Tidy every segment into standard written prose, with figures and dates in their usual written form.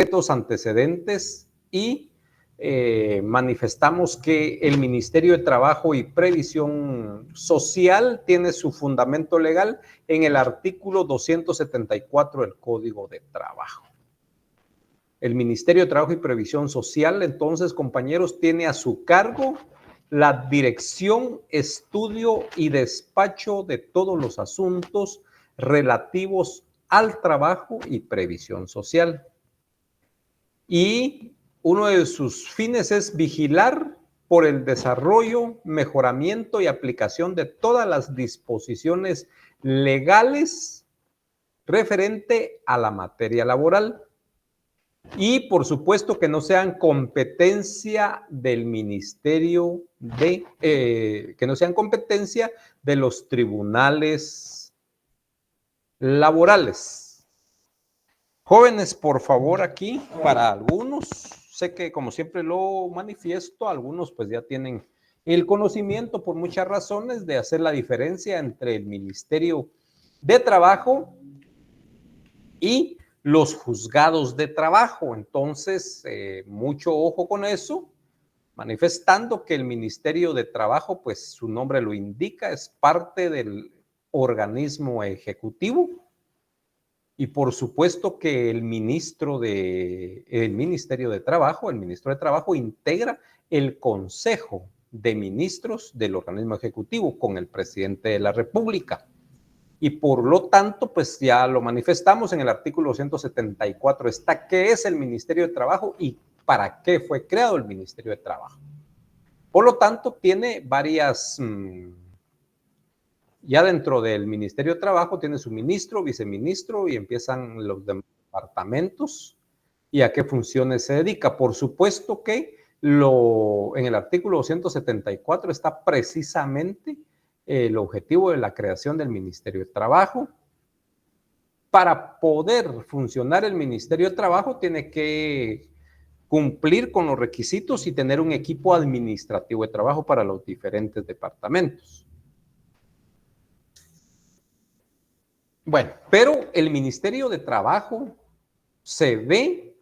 concretos antecedentes y manifestamos que el Ministerio de Trabajo y Previsión Social tiene su fundamento legal en el artículo 274 del Código de Trabajo. El Ministerio de Trabajo y Previsión Social, entonces, compañeros, tiene a su cargo la dirección, estudio y despacho de todos los asuntos relativos al trabajo y previsión social. Y uno de sus fines es vigilar por el desarrollo, mejoramiento y aplicación de todas las disposiciones legales referente a la materia laboral. Y por supuesto que no sean competencia del Ministerio que no sean competencia de los tribunales laborales. Jóvenes, por favor, aquí para algunos, sé que como siempre lo manifiesto, algunos pues ya tienen el conocimiento por muchas razones de hacer la diferencia entre el Ministerio de Trabajo y los juzgados de trabajo. Entonces, mucho ojo con eso, manifestando que el Ministerio de Trabajo, pues su nombre lo indica, es parte del organismo ejecutivo y por supuesto que el Ministerio de Trabajo integra el Consejo de Ministros del organismo ejecutivo con el presidente de la República. Y por lo tanto, pues ya lo manifestamos en el artículo 174, está qué es el Ministerio de Trabajo y para qué fue creado el Ministerio de Trabajo. Por lo tanto, tiene varias, ya dentro del Ministerio de Trabajo tiene su ministro, viceministro y empiezan los departamentos y a qué funciones se dedica. Por supuesto que en el artículo 174 está precisamente el objetivo de la creación del Ministerio de Trabajo. Para poder funcionar el Ministerio de Trabajo tiene que cumplir con los requisitos y tener un equipo administrativo de trabajo para los diferentes departamentos. Bueno, pero el Ministerio de Trabajo se ve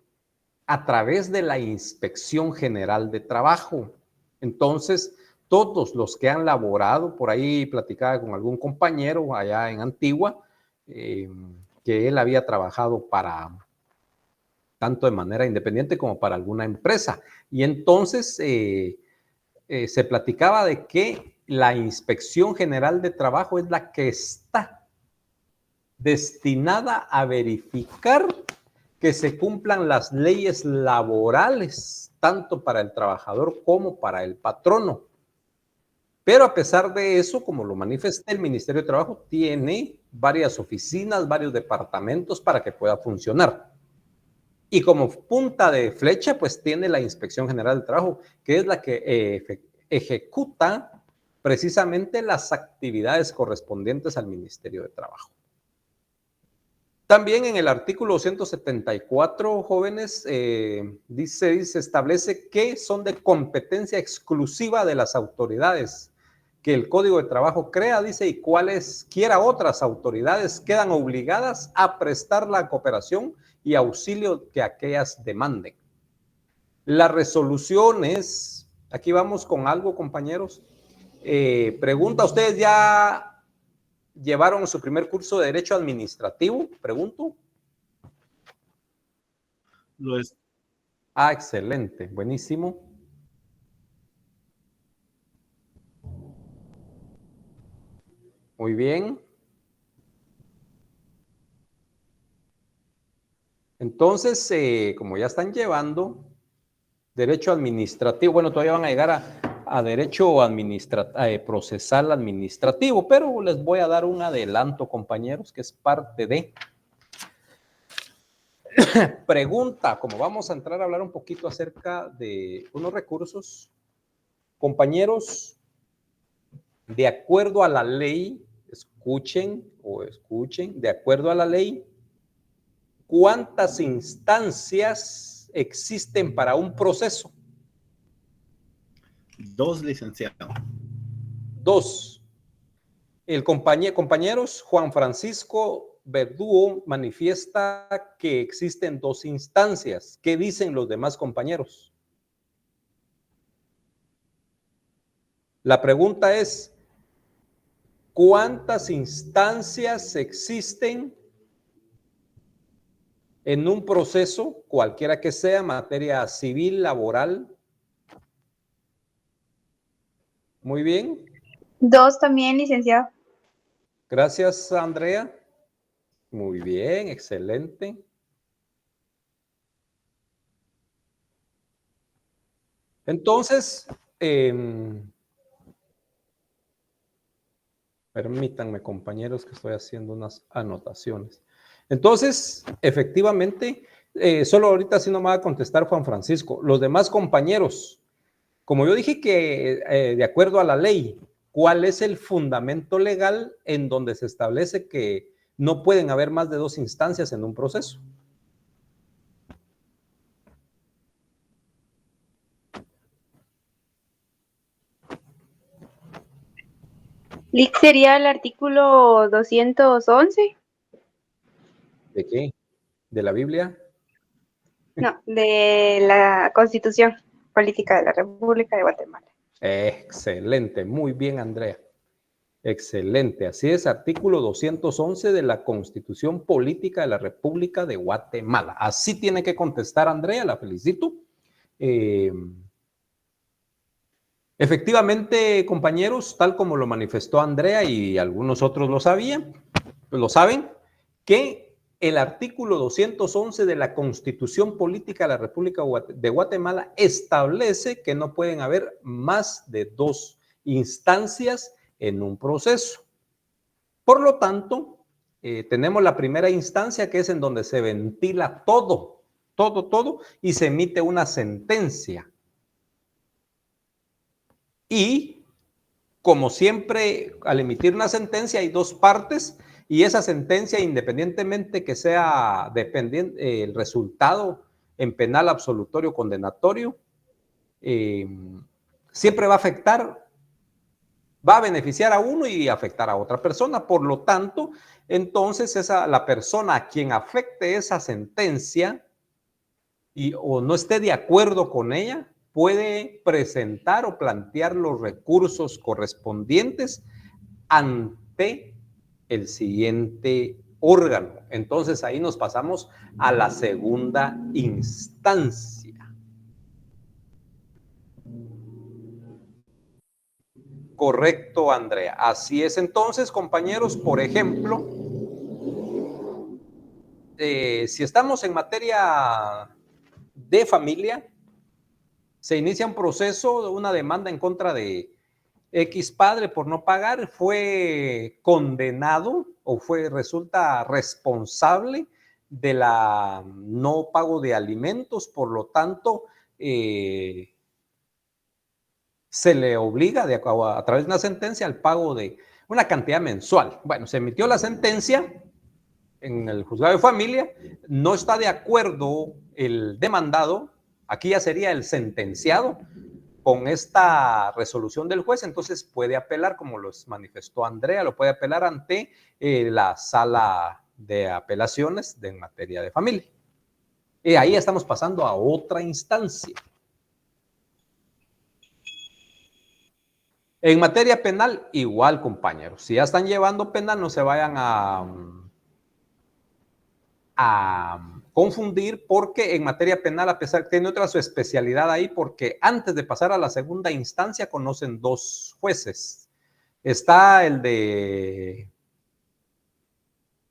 a través de la Inspección General de Trabajo. Entonces, todos los que han laborado, por ahí platicaba con algún compañero allá en Antigua, que él había trabajado tanto de manera independiente como para alguna empresa. Y entonces se platicaba de que la Inspección General de Trabajo es la que está destinada a verificar que se cumplan las leyes laborales, tanto para el trabajador como para el patrono. Pero a pesar de eso, como lo manifesté, el Ministerio de Trabajo tiene varias oficinas, varios departamentos para que pueda funcionar. Y como punta de flecha, pues tiene la Inspección General del Trabajo, que es la que ejecuta precisamente las actividades correspondientes al Ministerio de Trabajo. También en el artículo 174, jóvenes, establece que son de competencia exclusiva de las autoridades que el Código de Trabajo crea, dice, y cualesquiera otras autoridades quedan obligadas a prestar la cooperación y auxilio que aquellas demanden. Las resoluciones, aquí vamos con algo, compañeros. Pregunta, ¿ustedes ya llevaron su primer curso de Derecho Administrativo? Pregunto. Lo es. Ah, excelente, buenísimo. Muy bien. Entonces, como ya están llevando Derecho Administrativo, bueno, todavía van a llegar a Derecho Procesal Administrativo, pero les voy a dar un adelanto, compañeros, que es parte de pregunta, como vamos a entrar a hablar un poquito acerca de unos recursos, compañeros, de acuerdo a la ley, escuchen, de acuerdo a la ley, ¿cuántas instancias existen para un proceso? 2, licenciado. 2. El compañeros Juan Francisco Verdugo manifiesta que existen dos instancias. ¿Qué dicen los demás compañeros? La pregunta es, ¿cuántas instancias existen en un proceso, cualquiera que sea, materia civil, laboral? Muy bien. 2 también, licenciado. Gracias, Andrea. Muy bien, excelente. Entonces, permítanme, compañeros, que estoy haciendo unas anotaciones. Entonces, efectivamente, solo ahorita sí no me va a contestar Juan Francisco. Los demás compañeros, como yo dije que de acuerdo a la ley, ¿cuál es el fundamento legal en donde se establece que no pueden haber más de dos instancias en un proceso? ¿Lic sería el artículo 211? ¿De qué? ¿De la Biblia? No, de la Constitución Política de la República de Guatemala. Excelente, muy bien, Andrea. Excelente, así es, artículo 211 de la Constitución Política de la República de Guatemala. Así tiene que contestar Andrea, la felicito. Efectivamente, compañeros, tal como lo manifestó Andrea y algunos otros lo sabían, lo saben, que el artículo 211 de la Constitución Política de la República de Guatemala establece que no pueden haber más de dos instancias en un proceso. Por lo tanto, tenemos la primera instancia, que es en donde se ventila todo, y se emite una sentencia. Y, como siempre, al emitir una sentencia hay dos partes, y esa sentencia, independientemente que sea el resultado en penal, absolutorio, condenatorio, siempre va a afectar, va a beneficiar a uno y afectar a otra persona. Por lo tanto, entonces la persona a quien afecte esa sentencia o no esté de acuerdo con ella, puede presentar o plantear los recursos correspondientes ante el siguiente órgano. Entonces ahí nos pasamos a la segunda instancia. Correcto, Andrea. Así es. Entonces, compañeros, por ejemplo, si estamos en materia de familia, se inicia un proceso, una demanda en contra de X padre por no pagar, fue condenado o resulta responsable de la no pago de alimentos, por lo tanto, se le obliga a través de una sentencia al pago de una cantidad mensual. Bueno, se emitió la sentencia en el juzgado de familia, no está de acuerdo el demandado, aquí ya sería el sentenciado con esta resolución del juez, entonces puede apelar, como los manifestó Andrea, lo puede apelar ante la sala de apelaciones en materia de familia. Y ahí estamos pasando a otra instancia. En materia penal, igual, compañeros. Si ya están llevando penal, no se vayan a confundir, porque en materia penal, a pesar que tiene otra su especialidad ahí, porque antes de pasar a la segunda instancia conocen dos jueces. Está el de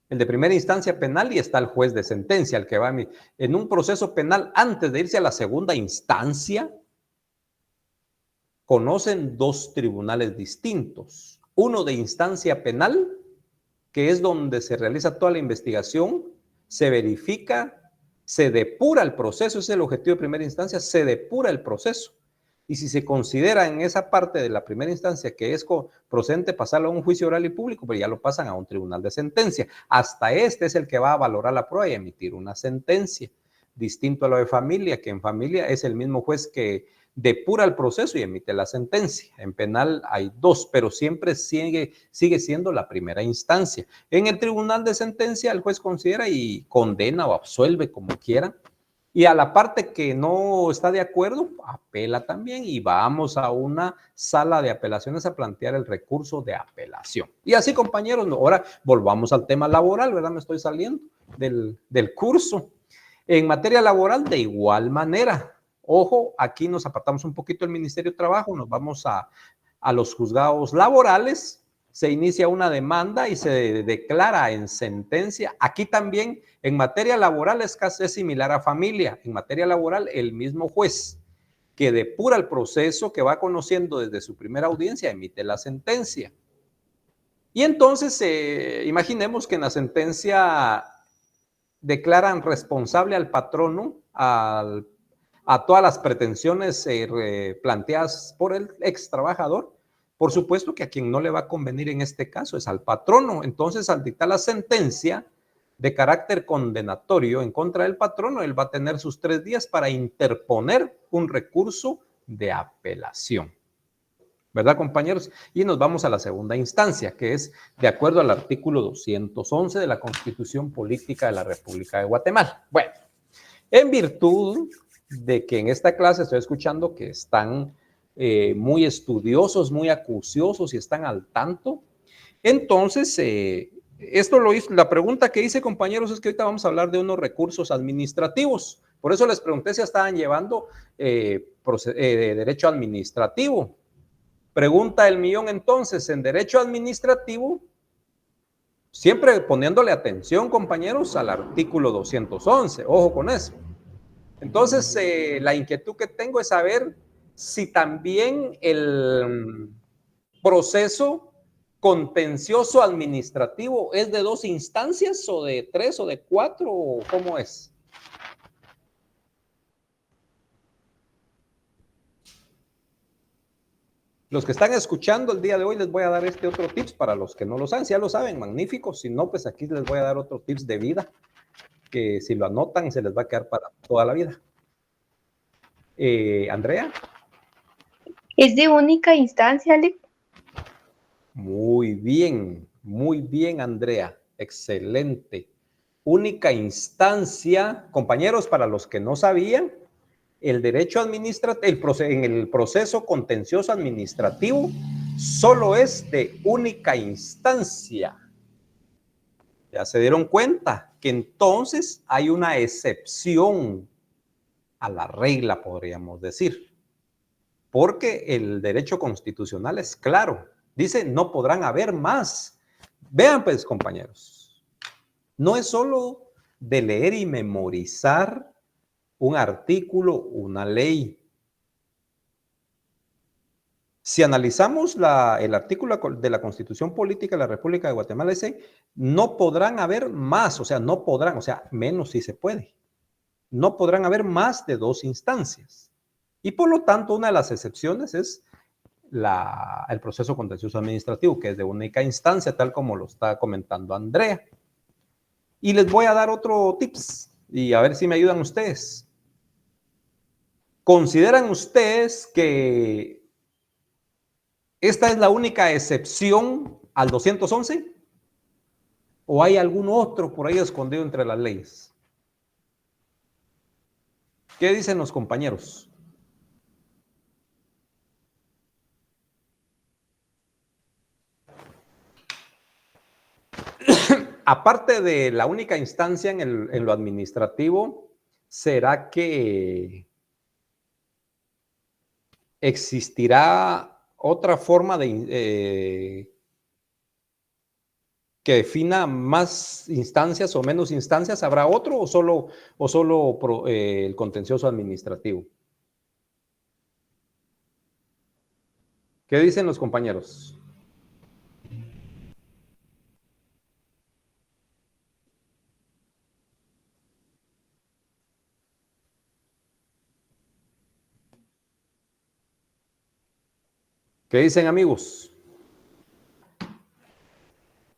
primera instancia penal y está el juez de sentencia, el que va en un proceso penal antes de irse a la segunda instancia. Conocen dos tribunales distintos. Uno de instancia penal, que es donde se realiza toda la investigación, se verifica, se depura el proceso, ese es el objetivo de primera instancia, se depura el proceso. Y si se considera en esa parte de la primera instancia que es procedente pasarlo a un juicio oral y público, pues ya lo pasan a un tribunal de sentencia. Hasta este es el que va a valorar la prueba y emitir una sentencia. Distinto a lo de familia, que en familia es el mismo juez que depura el proceso y emite la sentencia. En penal hay dos, pero siempre sigue siendo la primera instancia. En el tribunal de sentencia, el juez considera y condena o absuelve como quiera. Y a la parte que no está de acuerdo, apela también y vamos a una sala de apelaciones a plantear el recurso de apelación. Y así, compañeros, ahora volvamos al tema laboral, ¿verdad? Me estoy saliendo del curso. En materia laboral, de igual manera. Ojo, aquí nos apartamos un poquito del Ministerio de Trabajo, nos vamos a los juzgados laborales, se inicia una demanda y se declara en sentencia. Aquí también, en materia laboral, es similar a familia. En materia laboral, el mismo juez que depura el proceso, que va conociendo desde su primera audiencia, emite la sentencia. Y entonces, imaginemos que en la sentencia declaran responsable al patrono, a todas las pretensiones planteadas por el ex trabajador. Por supuesto que a quien no le va a convenir en este caso es al patrono. Entonces, al dictar la sentencia de carácter condenatorio en contra del patrono, él va a tener sus 3 días para interponer un recurso de apelación. ¿Verdad, compañeros? Y nos vamos a la segunda instancia, que es de acuerdo al artículo 211 de la Constitución Política de la República de Guatemala. Bueno, en virtud de que en esta clase estoy escuchando que están muy estudiosos, muy acuciosos y están al tanto. Entonces, esto lo hizo, la pregunta que hice, compañeros, es que ahorita vamos a hablar de unos recursos administrativos. Por eso les pregunté si estaban llevando derecho administrativo. Pregunta del millón entonces, en derecho administrativo, siempre poniéndole atención, compañeros, al artículo 211. Ojo con eso. Entonces, la inquietud que tengo es saber si también el proceso contencioso administrativo es de 2 instancias o de 3 o de 4, o ¿cómo es? Los que están escuchando el día de hoy les voy a dar este otro tips para los que no lo saben. Si ya lo saben, magnífico. Si no, pues aquí les voy a dar otro tips de vida que si lo anotan se les va a quedar para toda la vida. Andrea. ¿Es de única instancia, Alex? Muy bien, Andrea. Excelente. Única instancia, compañeros, para los que no sabían, el derecho administrativo, en el proceso contencioso administrativo, solo es de única instancia. Ya se dieron cuenta que entonces hay una excepción a la regla, podríamos decir. Porque el derecho constitucional es claro. Dice, no podrán haber más. Vean pues, compañeros, no es solo de leer y memorizar un artículo, una ley. Si analizamos el artículo de la Constitución Política de la República de Guatemala, dice, no podrán haber más, o sea, no podrán, o sea, menos si se puede. No podrán haber más de 2 instancias. Y por lo tanto, una de las excepciones es el proceso contencioso administrativo, que es de única instancia, tal como lo está comentando Andrea. Y les voy a dar otro tips, y a ver si me ayudan ustedes. ¿Consideran ustedes que esta es la única excepción al 211? ¿O hay algún otro por ahí escondido entre las leyes? ¿Qué dicen los compañeros? Aparte de la única instancia en lo administrativo, ¿será que existirá otra forma que defina más instancias o menos instancias? ¿Habrá otro o solo el contencioso administrativo? ¿Qué dicen los compañeros? ¿Qué dicen, amigos?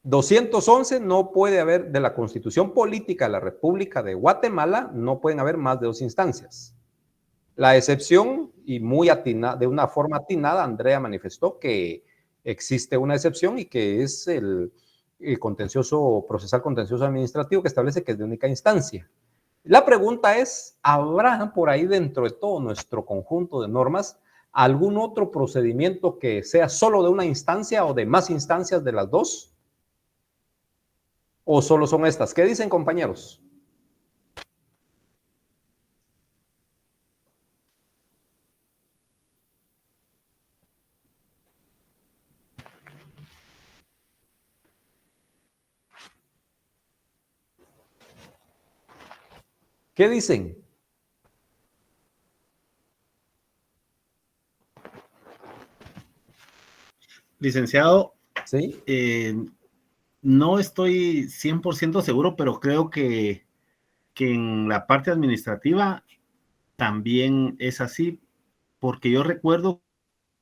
211 no puede haber, de la Constitución Política de la República de Guatemala, no pueden haber más de 2 instancias. La excepción y muy atinada, de una forma atinada, Andrea manifestó que existe una excepción y que es el contencioso, procesal contencioso administrativo, que establece que es de única instancia. La pregunta es, ¿habrá por ahí dentro de todo nuestro conjunto de normas algún otro procedimiento que sea solo de una instancia o de más instancias de las dos? ¿O solo son estas? ¿Qué dicen, compañeros? ¿Qué dicen? Licenciado, ¿Sí? no estoy 100% seguro, pero creo que en la parte administrativa también es así, porque yo recuerdo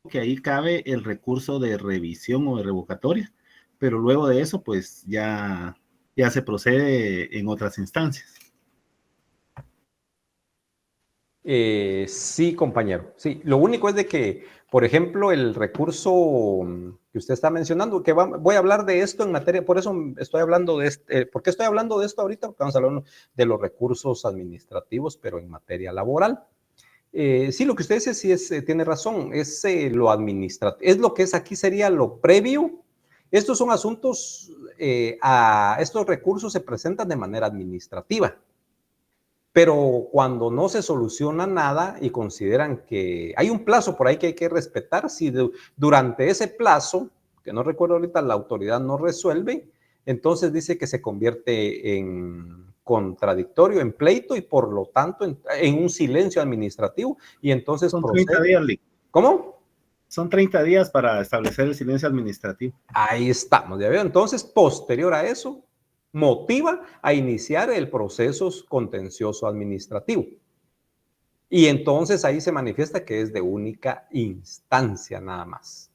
que ahí cabe el recurso de revisión o de revocatoria, pero luego de eso, pues ya se procede en otras instancias. Sí, compañero. Sí, lo único es de que, por ejemplo, el recurso que usted está mencionando, que voy a hablar de esto en materia, por eso estoy hablando de ¿por qué estoy hablando de esto ahorita? Porque vamos a hablar de los recursos administrativos, pero en materia laboral. Sí, lo que usted dice sí tiene razón, es lo administrativo, es lo que es aquí sería lo previo. Estos son asuntos, estos recursos se presentan de manera administrativa. Pero cuando no se soluciona nada y consideran que hay un plazo por ahí que hay que respetar, si durante ese plazo, que no recuerdo ahorita, la autoridad no resuelve, entonces dice que se convierte en contradictorio, en pleito y por lo tanto en un silencio administrativo y entonces Son procede. 30 días, Lee. ¿Cómo? Son 30 días para establecer el silencio administrativo. Ahí estamos, ya veo. Entonces, posterior a eso, motiva a iniciar el proceso contencioso administrativo. Y entonces ahí se manifiesta que es de única instancia nada más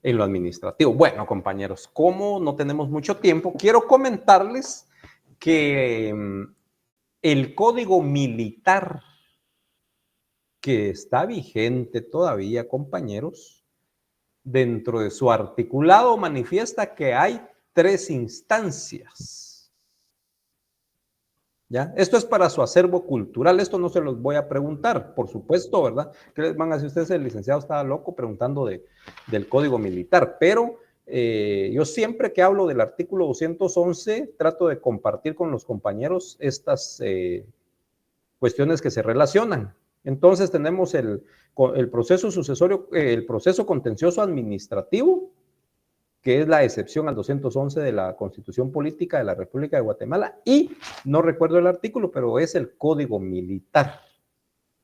en lo administrativo. Bueno, compañeros, como no tenemos mucho tiempo, quiero comentarles que el código militar que está vigente todavía, compañeros, dentro de su articulado manifiesta que hay 3 instancias. ¿Ya? Esto es para su acervo cultural, esto no se los voy a preguntar, por supuesto, ¿verdad? ¿Qué les van a decir ustedes? El licenciado estaba loco preguntando del código militar, pero yo siempre que hablo del artículo 211 trato de compartir con los compañeros estas cuestiones que se relacionan. Entonces tenemos el proceso sucesorio, el proceso contencioso administrativo, que es la excepción al 211 de la Constitución Política de la República de Guatemala, y no recuerdo el artículo, pero es el Código Militar,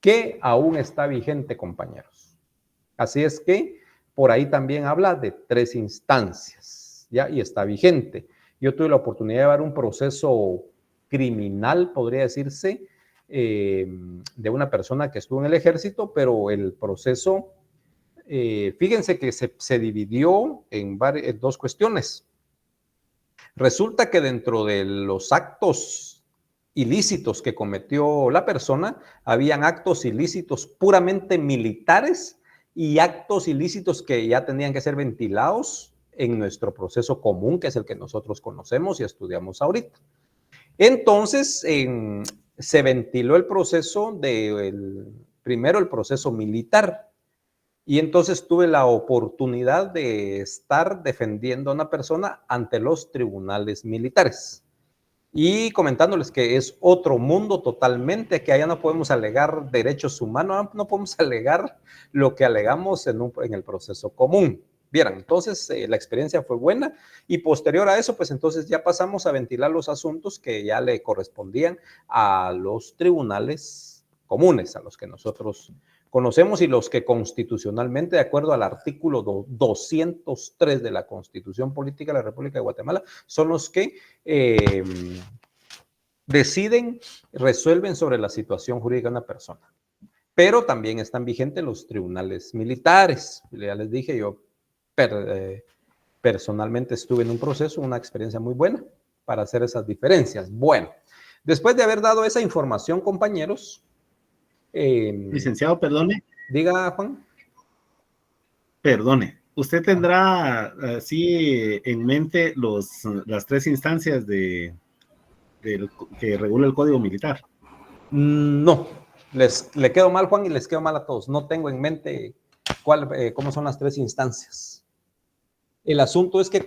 que aún está vigente, compañeros. Así es que por ahí también habla de 3 instancias, ¿ya? Y está vigente. Yo tuve la oportunidad de llevar un proceso criminal, podría decirse, de una persona que estuvo en el ejército, pero el proceso... fíjense que se dividió en 2 cuestiones. Resulta que dentro de los actos ilícitos que cometió la persona, habían actos ilícitos puramente militares y actos ilícitos que ya tenían que ser ventilados en nuestro proceso común, que es el que nosotros conocemos y estudiamos ahorita. Entonces, se ventiló el proceso primero el proceso militar. Y entonces tuve la oportunidad de estar defendiendo a una persona ante los tribunales militares. Y comentándoles que es otro mundo totalmente, que allá no podemos alegar derechos humanos, no podemos alegar lo que alegamos en el proceso común. Vieran, entonces la experiencia fue buena y posterior a eso, pues entonces ya pasamos a ventilar los asuntos que ya le correspondían a los tribunales comunes, a los que nosotros conocemos y los que constitucionalmente, de acuerdo al artículo 203 de la Constitución Política de la República de Guatemala, son los que deciden, resuelven sobre la situación jurídica de una persona. Pero también están vigentes los tribunales militares. Ya les dije, yo personalmente estuve en un proceso, una experiencia muy buena para hacer esas diferencias. Bueno, después de haber dado esa información, compañeros, Licenciado, perdone, Diga, Juan. Perdone, ¿usted tendrá así en mente las 3 instancias que regula el Código Militar? No, le quedo mal, Juan, y les quedo mal a todos. No tengo en mente cómo son las 3 instancias. El asunto es que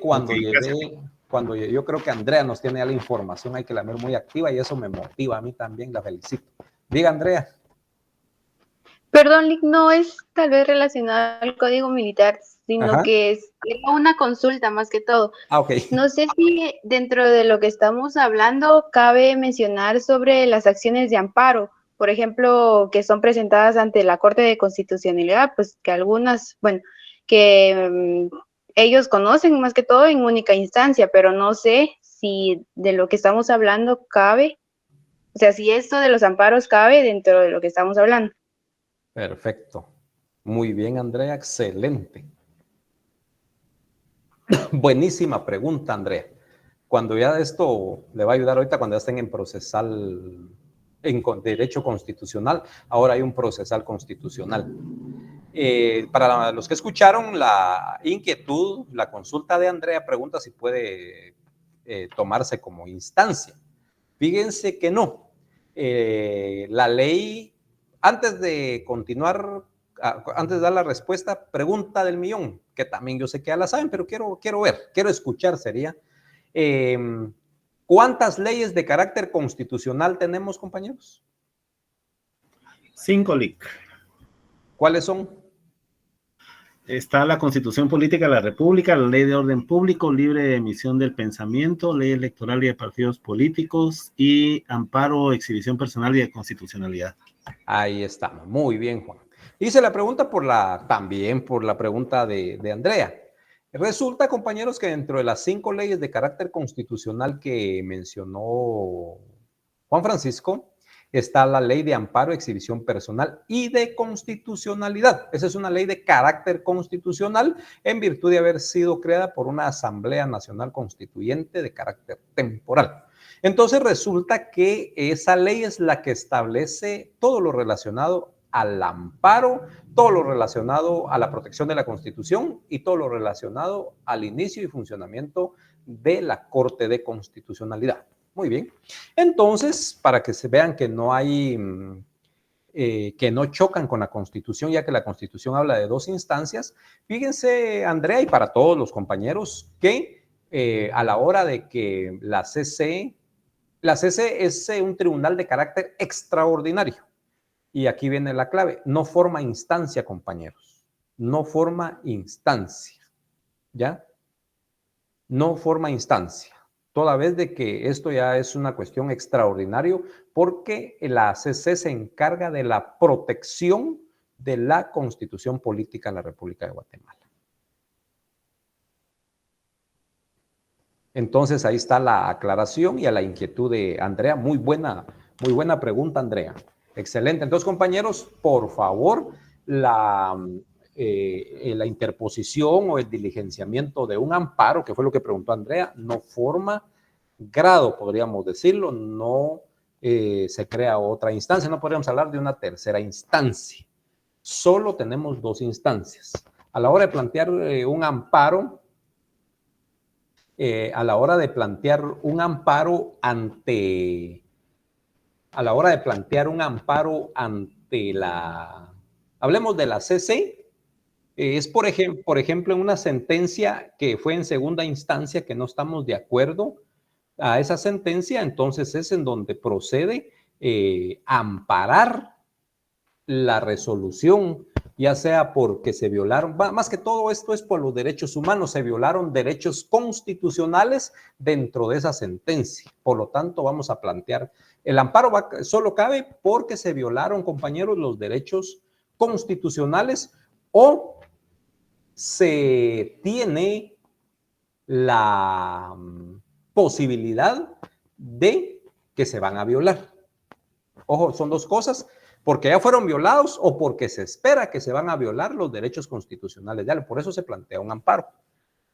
Okay, yo creo que Andrea nos tiene ya la información, hay que la ver muy activa y eso me motiva a mí también, la felicito. Diga, Andrea. Perdón, Lick, no es tal vez relacionado al Código Militar, sino Ajá. que es una consulta más que todo. Ok. No sé si dentro de lo que estamos hablando cabe mencionar sobre las acciones de amparo, por ejemplo, que son presentadas ante la Corte de Constitucionalidad, pues que algunas, bueno, que ellos conocen más que todo en única instancia, pero no sé si de lo que estamos hablando cabe, o sea, si esto de los amparos cabe dentro de lo que estamos hablando. Perfecto. Muy bien, Andrea, excelente. Buenísima pregunta, Andrea. Cuando ya esto le va a ayudar ahorita, cuando ya estén en procesal, en derecho constitucional, ahora hay un procesal constitucional. Para los que escucharon la inquietud, la consulta de Andrea, pregunta si puede tomarse como instancia. Fíjense que no. La ley, antes de continuar, antes de dar la respuesta, pregunta del millón, que también yo sé que ya la saben, pero quiero escuchar, sería, ¿cuántas leyes de carácter constitucional tenemos, compañeros? 5, Lick. ¿Cuáles son? Está la Constitución Política de la República, la Ley de Orden Público, Libre de Emisión del Pensamiento, Ley Electoral y de Partidos Políticos y Amparo, Exhibición Personal y de Constitucionalidad. Ahí estamos, muy bien, Juan. Hice la pregunta también por la pregunta de Andrea. Resulta, compañeros, que dentro de las 5 leyes de carácter constitucional que mencionó Juan Francisco, está la ley de amparo, exhibición personal y de constitucionalidad. Esa es una ley de carácter constitucional en virtud de haber sido creada por una Asamblea Nacional Constituyente de carácter temporal. Entonces resulta que esa ley es la que establece todo lo relacionado al amparo, todo lo relacionado a la protección de la Constitución y todo lo relacionado al inicio y funcionamiento de la Corte de Constitucionalidad. Muy bien. Entonces, para que se vean que no hay, que no chocan con la Constitución, ya que la Constitución habla de 2 instancias, fíjense, Andrea, y para todos los compañeros, que a la hora de que la CC es un tribunal de carácter extraordinario. Y aquí viene la clave, no forma instancia, compañeros. No forma instancia. ¿Ya? No forma instancia. Toda vez de que esto ya es una cuestión extraordinaria porque la CC se encarga de la protección de la Constitución Política de la República de Guatemala. Entonces ahí está la aclaración y a la inquietud de Andrea. Muy buena pregunta, Andrea. Excelente. Entonces, compañeros, por favor, la interposición o el diligenciamiento de un amparo, que fue lo que preguntó Andrea, no forma grado, podríamos decirlo, no se crea otra instancia, no podríamos hablar de una tercera instancia. Solo tenemos 2 instancias. A la hora de plantear un amparo, a la hora de plantear un amparo ante la, hablemos de la CC, es por ejemplo en una sentencia que fue en segunda instancia que no estamos de acuerdo a esa sentencia, entonces es en donde procede amparar la resolución, ya sea porque se violaron, más que todo esto es por los derechos humanos, se violaron derechos constitucionales dentro de esa sentencia. Por lo tanto, vamos a plantear, el amparo solo cabe porque se violaron, compañeros, los derechos constitucionales o se tiene la posibilidad de que se van a violar. Ojo, son 2 cosas, porque ya fueron violados o porque se espera que se van a violar los derechos constitucionales. Por eso se plantea un amparo.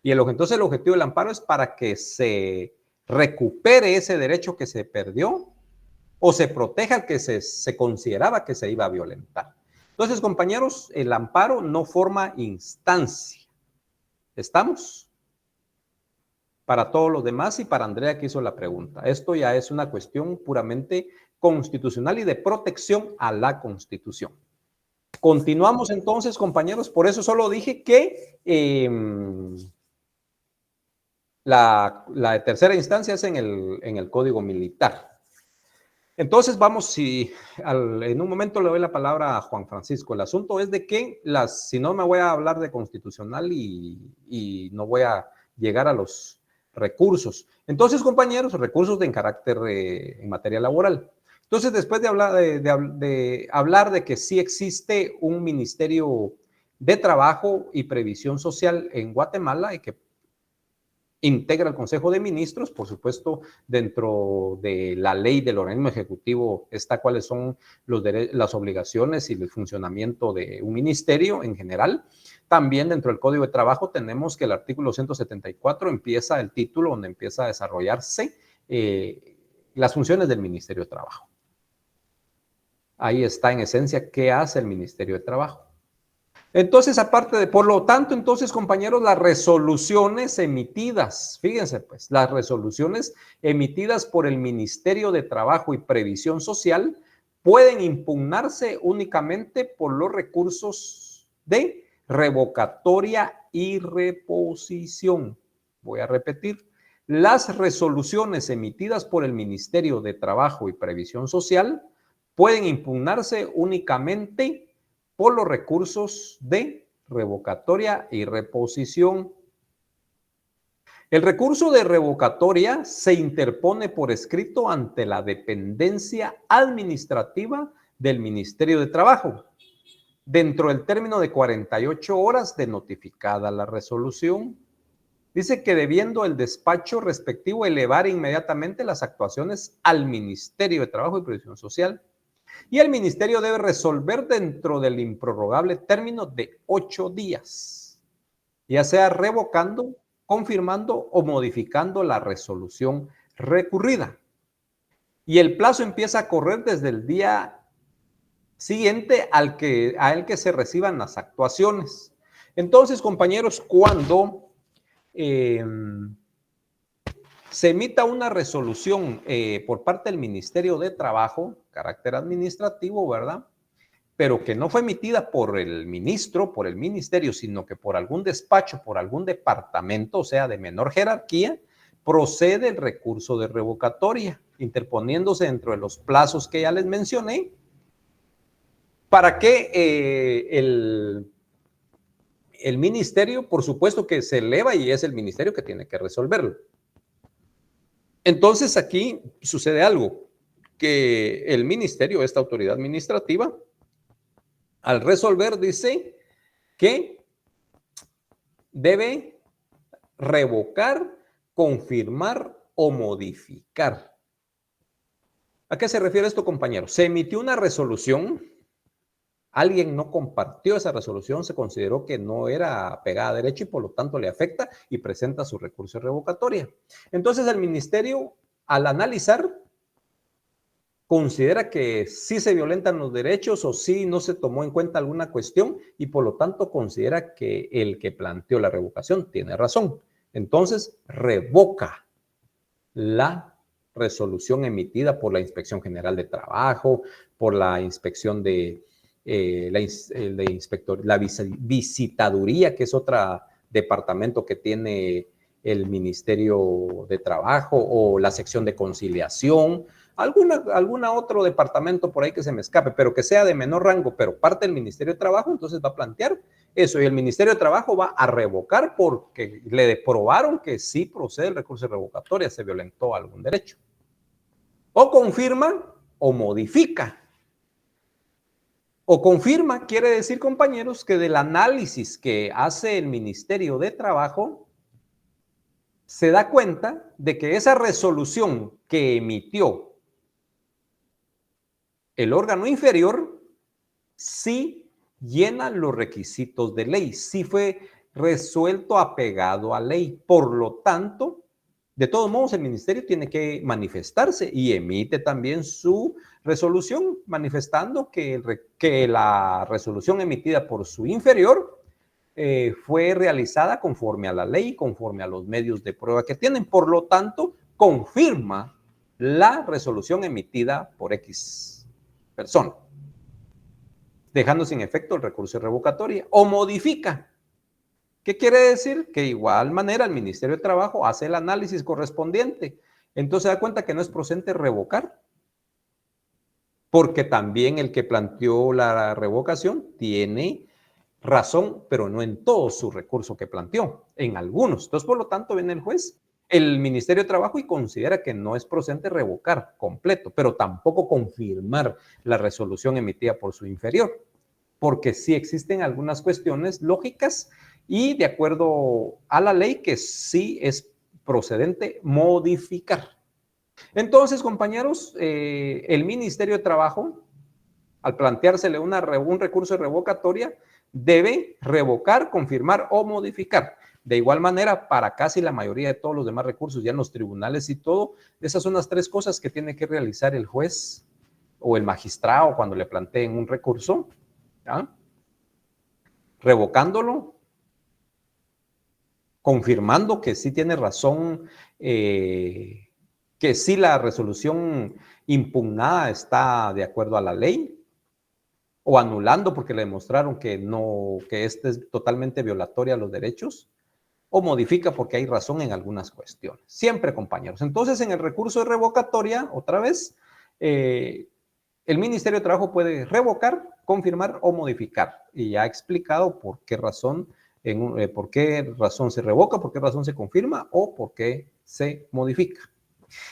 Y entonces el objetivo del amparo es para que se recupere ese derecho que se perdió o se proteja el que se consideraba que se iba a violentar. Entonces, compañeros, el amparo no forma instancia. ¿Estamos? Para todos los demás y para Andrea que hizo la pregunta. Esto ya es una cuestión puramente constitucional y de protección a la Constitución. Continuamos entonces, compañeros. Por eso solo dije que la tercera instancia es en el Código Militar. Entonces vamos, en un momento le doy la palabra a Juan Francisco. El asunto es de que si no me voy a hablar de constitucional y no voy a llegar a los recursos. Entonces, compañeros, recursos en carácter en materia laboral. Entonces, después de hablar de que sí existe un Ministerio de Trabajo y Previsión Social en Guatemala y que integra el Consejo de Ministros, por supuesto, dentro de la ley del organismo ejecutivo está cuáles son las obligaciones y el funcionamiento de un ministerio en general. También dentro del Código de Trabajo tenemos que el artículo 174 empieza el título donde empieza a desarrollarse las funciones del Ministerio de Trabajo. Ahí está en esencia qué hace el Ministerio de Trabajo. Entonces, aparte de, por lo tanto, entonces, compañeros, las resoluciones emitidas, fíjense pues, las resoluciones emitidas por el Ministerio de Trabajo y Previsión Social pueden impugnarse únicamente por los recursos de revocatoria y reposición. Voy a repetir, las resoluciones emitidas por el Ministerio de Trabajo y Previsión Social pueden impugnarse únicamente por los recursos de revocatoria y reposición. El recurso de revocatoria se interpone por escrito ante la dependencia administrativa del Ministerio de Trabajo, dentro del término de 48 horas de notificada la resolución. Dice que debiendo el despacho respectivo elevar inmediatamente las actuaciones al Ministerio de Trabajo y Previsión Social. Y el ministerio debe resolver dentro del improrrogable término de 8 días, ya sea revocando, confirmando o modificando la resolución recurrida. Y el plazo empieza a correr desde el día siguiente a el que se reciban las actuaciones. Entonces, compañeros, cuando se emita una resolución por parte del Ministerio de Trabajo, carácter administrativo, ¿verdad? Pero que no fue emitida por el ministro, por el ministerio, sino que por algún despacho, por algún departamento, o sea, de menor jerarquía, procede el recurso de revocatoria, interponiéndose dentro de los plazos que ya les mencioné, para que el ministerio, por supuesto que se eleva y es el ministerio que tiene que resolverlo. Entonces aquí sucede algo, que el ministerio, esta autoridad administrativa, al resolver dice que debe revocar, confirmar o modificar. ¿A qué se refiere esto, compañeros? Se emitió una resolución, alguien no compartió esa resolución, se consideró que no era pegada a derecho y por lo tanto le afecta y presenta su recurso de revocatoria. Entonces el ministerio, al analizar, considera que sí se violentan los derechos o sí no se tomó en cuenta alguna cuestión y por lo tanto considera que el que planteó la revocación tiene razón. Entonces revoca la resolución emitida por la Inspección General de Trabajo, por la inspección de la visitaduría, que es otro departamento que tiene el Ministerio de Trabajo, o la sección de conciliación, alguna otro departamento por ahí que se me escape, pero que sea de menor rango, pero parte del Ministerio de Trabajo, entonces va a plantear eso, y el Ministerio de Trabajo va a revocar porque le probaron que sí procede el recurso de revocatoria, se violentó algún derecho. O confirma o modifica. O confirma quiere decir, compañeros, que del análisis que hace el Ministerio de Trabajo se da cuenta de que esa resolución que emitió el órgano inferior sí llena los requisitos de ley, sí fue resuelto apegado a ley. Por lo tanto, De todos modos, el ministerio tiene que manifestarse y emite también su resolución manifestando que la resolución emitida por su inferior fue realizada conforme a la ley, conforme a los medios de prueba que tienen. Por lo tanto, confirma la resolución emitida por X persona, dejando sin efecto el recurso de revocatoria, o modifica. ¿Qué quiere decir? Que de igual manera el Ministerio de Trabajo hace el análisis correspondiente. Entonces se da cuenta que no es procedente revocar, porque también el que planteó la revocación tiene razón, pero no en todo su recurso que planteó, en algunos. Entonces, por lo tanto, viene el juez, el Ministerio de Trabajo, y considera que no es procedente revocar completo, pero tampoco confirmar la resolución emitida por su inferior, porque sí existen algunas cuestiones lógicas y de acuerdo a la ley que sí es procedente modificar. Entonces, compañeros, el Ministerio de Trabajo, al planteársele un recurso de revocatoria, debe revocar, confirmar o modificar. De igual manera, para casi la mayoría de todos los demás recursos, ya en los tribunales y todo, esas son las tres cosas que tiene que realizar el juez o el magistrado cuando le planteen un recurso, ¿ya? Revocándolo, confirmando que sí tiene razón, que sí la resolución impugnada está de acuerdo a la ley, o anulando porque le demostraron que no, que este es totalmente violatoria a los derechos, o modifica porque hay razón en algunas cuestiones. Siempre, compañeros. Entonces, en el recurso de revocatoria, otra vez, el Ministerio de Trabajo puede revocar, confirmar o modificar. Y ya ha explicado por qué razón se revoca, por qué razón se confirma o por qué se modifica.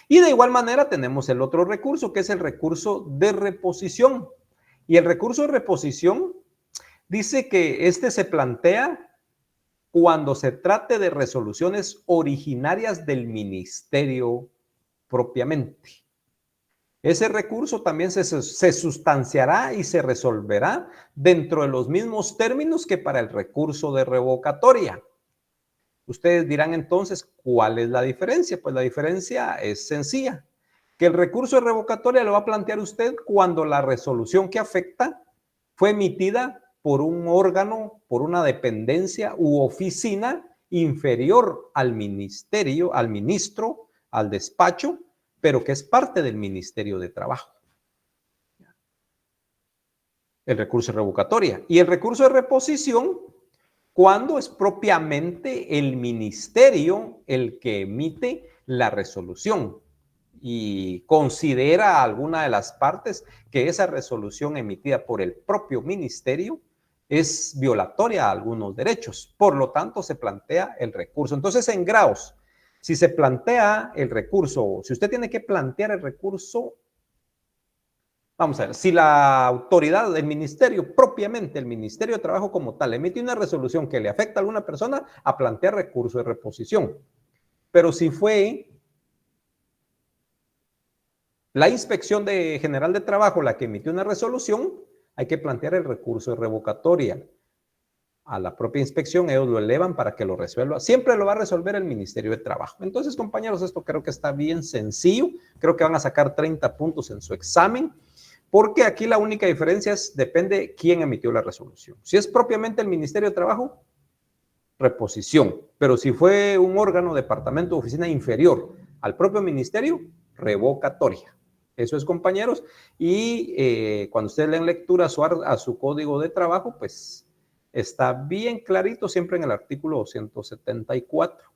Y de igual manera tenemos el otro recurso, que es el recurso de reposición. Y el recurso de reposición dice que este se plantea cuando se trate de resoluciones originarias del ministerio propiamente. Ese recurso también se sustanciará y se resolverá dentro de los mismos términos que para el recurso de revocatoria. Ustedes dirán entonces, ¿cuál es la diferencia? Pues la diferencia es sencilla, que el recurso de revocatoria lo va a plantear usted cuando la resolución que afecta fue emitida por un órgano, por una dependencia u oficina inferior al ministerio, al ministro, al despacho, pero que es parte del Ministerio de Trabajo. El recurso de revocatoria. Y el recurso de reposición, cuando es propiamente el ministerio el que emite la resolución y considera a alguna de las partes que esa resolución emitida por el propio ministerio es violatoria a algunos derechos. Por lo tanto, se plantea el recurso. Entonces, en grados, si se plantea el recurso, si usted tiene que plantear el recurso, vamos a ver, si la autoridad del ministerio, propiamente el Ministerio de Trabajo como tal, emite una resolución que le afecta a alguna persona, a plantear recurso de reposición. Pero si fue la Inspección General de Trabajo la que emitió una resolución, hay que plantear el recurso de revocatoria. A la propia inspección, ellos lo elevan para que lo resuelva. Siempre lo va a resolver el Ministerio de Trabajo. Entonces, compañeros, esto creo que está bien sencillo. Creo que van a sacar 30 puntos en su examen, porque aquí la única diferencia es, depende quién emitió la resolución. Si es propiamente el Ministerio de Trabajo, reposición. Pero si fue un órgano, departamento o oficina inferior al propio ministerio, revocatoria. Eso es, compañeros. Y cuando ustedes leen lectura a su código de trabajo, pues está bien clarito, siempre en el artículo 274.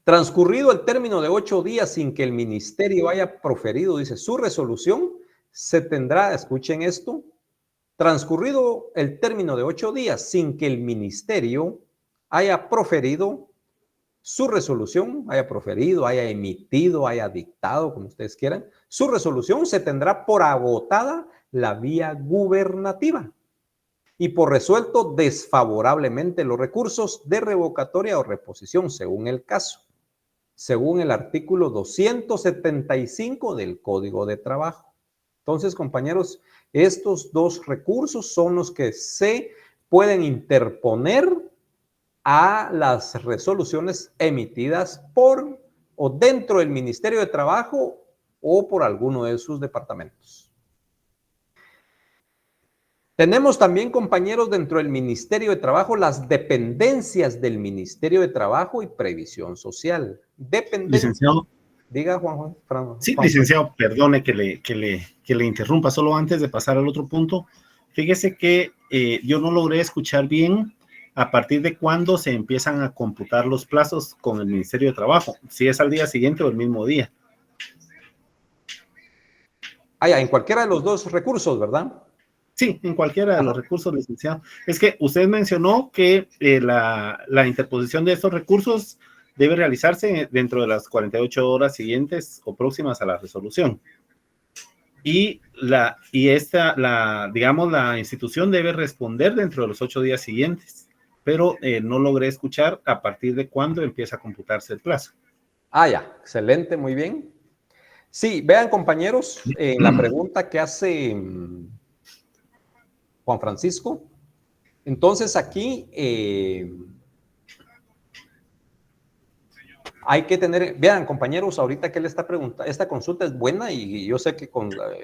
Transcurrido el término de 8 días sin que el ministerio haya proferido, dice, su resolución, se tendrá, escuchen esto, transcurrido el término de 8 días sin que el ministerio haya proferido su resolución, haya proferido, haya emitido, haya dictado, como ustedes quieran, su resolución, se tendrá por agotada la vía gubernativa y por resuelto desfavorablemente los recursos de revocatoria o reposición, según el caso, según el artículo 275 del Código de Trabajo. Entonces, compañeros, estos dos recursos son los que se pueden interponer a las resoluciones emitidas por o dentro del Ministerio de Trabajo o por alguno de sus departamentos. Tenemos también, compañeros, dentro del Ministerio de Trabajo, las dependencias del Ministerio de Trabajo y Previsión Social. Licenciado. Diga, Juan. Sí, licenciado, perdone que le interrumpa. Solo antes de pasar al otro punto, fíjese que yo no logré escuchar bien a partir de cuándo se empiezan a computar los plazos con el Ministerio de Trabajo, si es al día siguiente o el mismo día. En cualquiera de los dos recursos, ¿verdad? Sí, en cualquiera de los recursos, licenciado. Es que usted mencionó que la interposición de estos recursos debe realizarse dentro de las 48 horas siguientes o próximas a la resolución. Digamos, la institución debe responder dentro de los 8 días siguientes, pero no logré escuchar a partir de cuándo empieza a computarse el plazo. Ya, excelente, muy bien. Sí, vean, compañeros, la pregunta que hace Juan Francisco. Entonces aquí hay que tener, vean, compañeros, ahorita que él está preguntando, esta consulta es buena y yo sé que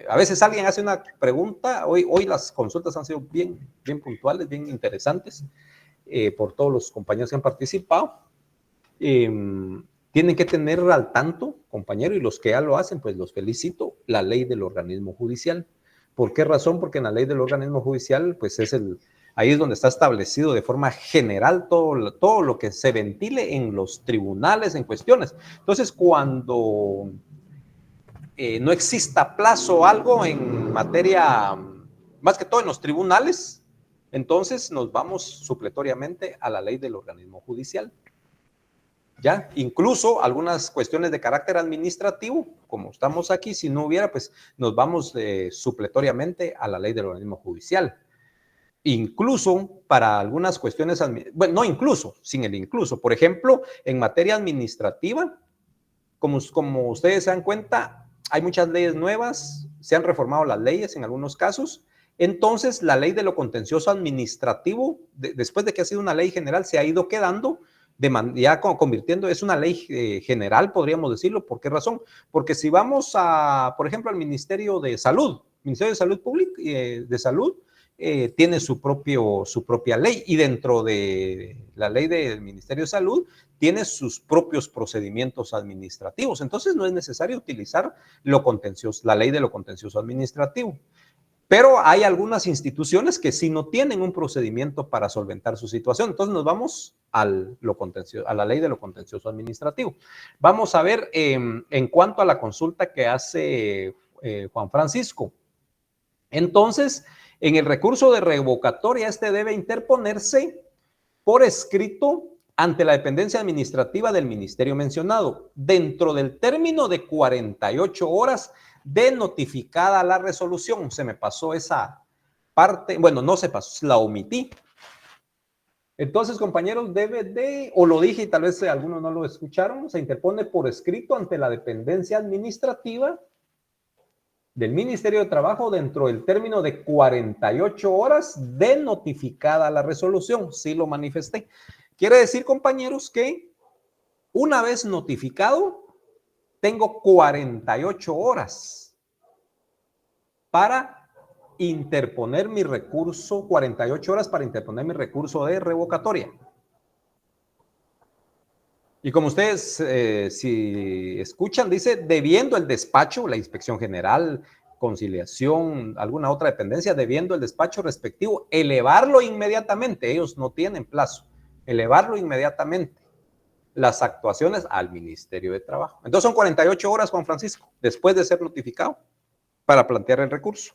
a veces alguien hace una pregunta, hoy las consultas han sido bien puntuales, bien interesantes, por todos los compañeros que han participado. Tienen que tener al tanto, compañero, y los que ya lo hacen, pues los felicito, la ley del organismo judicial. ¿Por qué razón? Porque en la ley del organismo judicial, pues ahí es donde está establecido de forma general todo lo que se ventile en los tribunales en cuestiones. Entonces, cuando no exista plazo o algo en materia, más que todo en los tribunales, entonces nos vamos supletoriamente a la ley del organismo judicial. ¿Ya? Incluso algunas cuestiones de carácter administrativo, como estamos aquí, si no hubiera, pues nos vamos supletoriamente a la ley del organismo judicial. Incluso para algunas cuestiones, bueno, no incluso, sin el incluso. Por ejemplo, en materia administrativa, como ustedes se dan cuenta, hay muchas leyes nuevas, se han reformado las leyes en algunos casos. Entonces, la ley de lo contencioso administrativo, después de que ha sido una ley general, se ha ido quedando ya convirtiendo, es una ley general, podríamos decirlo. ¿Por qué razón? Porque si vamos por ejemplo, al Ministerio de Salud, Ministerio de Salud Pública, tiene su propia ley, y dentro de la ley del Ministerio de Salud tiene sus propios procedimientos administrativos. Entonces no es necesario utilizar la ley de lo contencioso administrativo. Pero hay algunas instituciones que sí no tienen un procedimiento para solventar su situación. Entonces nos vamos a la ley de lo contencioso administrativo. Vamos a ver en cuanto a la consulta que hace Juan Francisco. Entonces, en el recurso de revocatoria, debe interponerse por escrito ante la dependencia administrativa del ministerio mencionado, dentro del término de 48 horas de notificada la resolución. Se me pasó esa parte, bueno, no se pasó, la omití. Entonces, compañeros, o lo dije y tal vez algunos no lo escucharon, se interpone por escrito ante la dependencia administrativa del Ministerio de Trabajo dentro del término de 48 horas de notificada la resolución. Sí lo manifesté. Quiere decir, compañeros, que una vez notificado, tengo 48 horas para interponer mi recurso, 48 horas para interponer mi recurso de revocatoria. Y como ustedes, si escuchan, dice, debiendo el despacho, la Inspección General, Conciliación, alguna otra dependencia, debiendo el despacho respectivo, elevarlo inmediatamente. Ellos no tienen plazo. Elevarlo inmediatamente. Las actuaciones al Ministerio de Trabajo. Entonces son 48 horas, Juan Francisco, después de ser notificado, para plantear el recurso.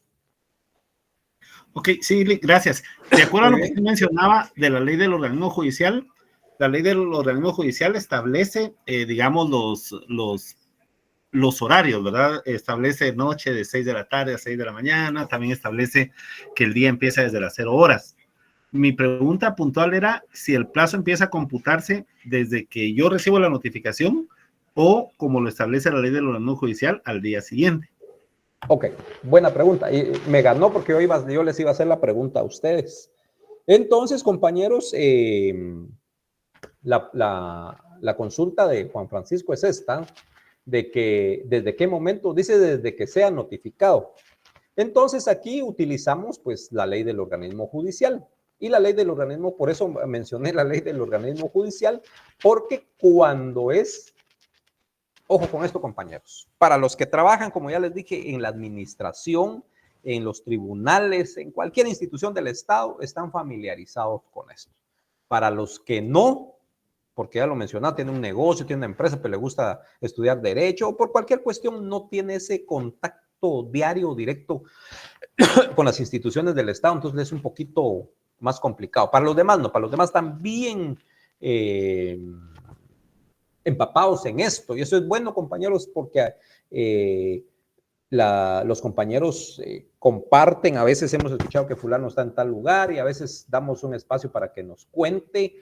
Ok, sí, gracias. De acuerdo a lo que usted mencionaba de la ley del organismo judicial, la ley del organismo judicial establece, digamos, los horarios, ¿verdad? Establece noche de 6 de la tarde a 6 de la mañana, también establece que el día empieza desde las 0 horas. Mi pregunta puntual era si el plazo empieza a computarse desde que yo recibo la notificación o, como lo establece la ley del organismo judicial, al día siguiente. Ok, buena pregunta. Y me ganó porque yo les iba a hacer la pregunta a ustedes. Entonces, compañeros, la consulta de Juan Francisco es esta, de que desde qué momento, dice desde que sea notificado. Entonces aquí utilizamos pues la ley del organismo judicial. Y la ley del organismo, por eso mencioné la ley del organismo judicial, porque cuando es, ojo con esto compañeros, para los que trabajan, como ya les dije, en la administración, en los tribunales, en cualquier institución del Estado, están familiarizados con esto. Para los que no, porque ya lo mencionaba, tiene un negocio, tiene una empresa, pero le gusta estudiar derecho, o por cualquier cuestión no tiene ese contacto diario, directo con las instituciones del Estado, entonces es un poquito más complicado. Para los demás no, para los demás también empapados en esto, y eso es bueno, compañeros, porque los compañeros comparten, a veces hemos escuchado que fulano está en tal lugar y a veces damos un espacio para que nos cuente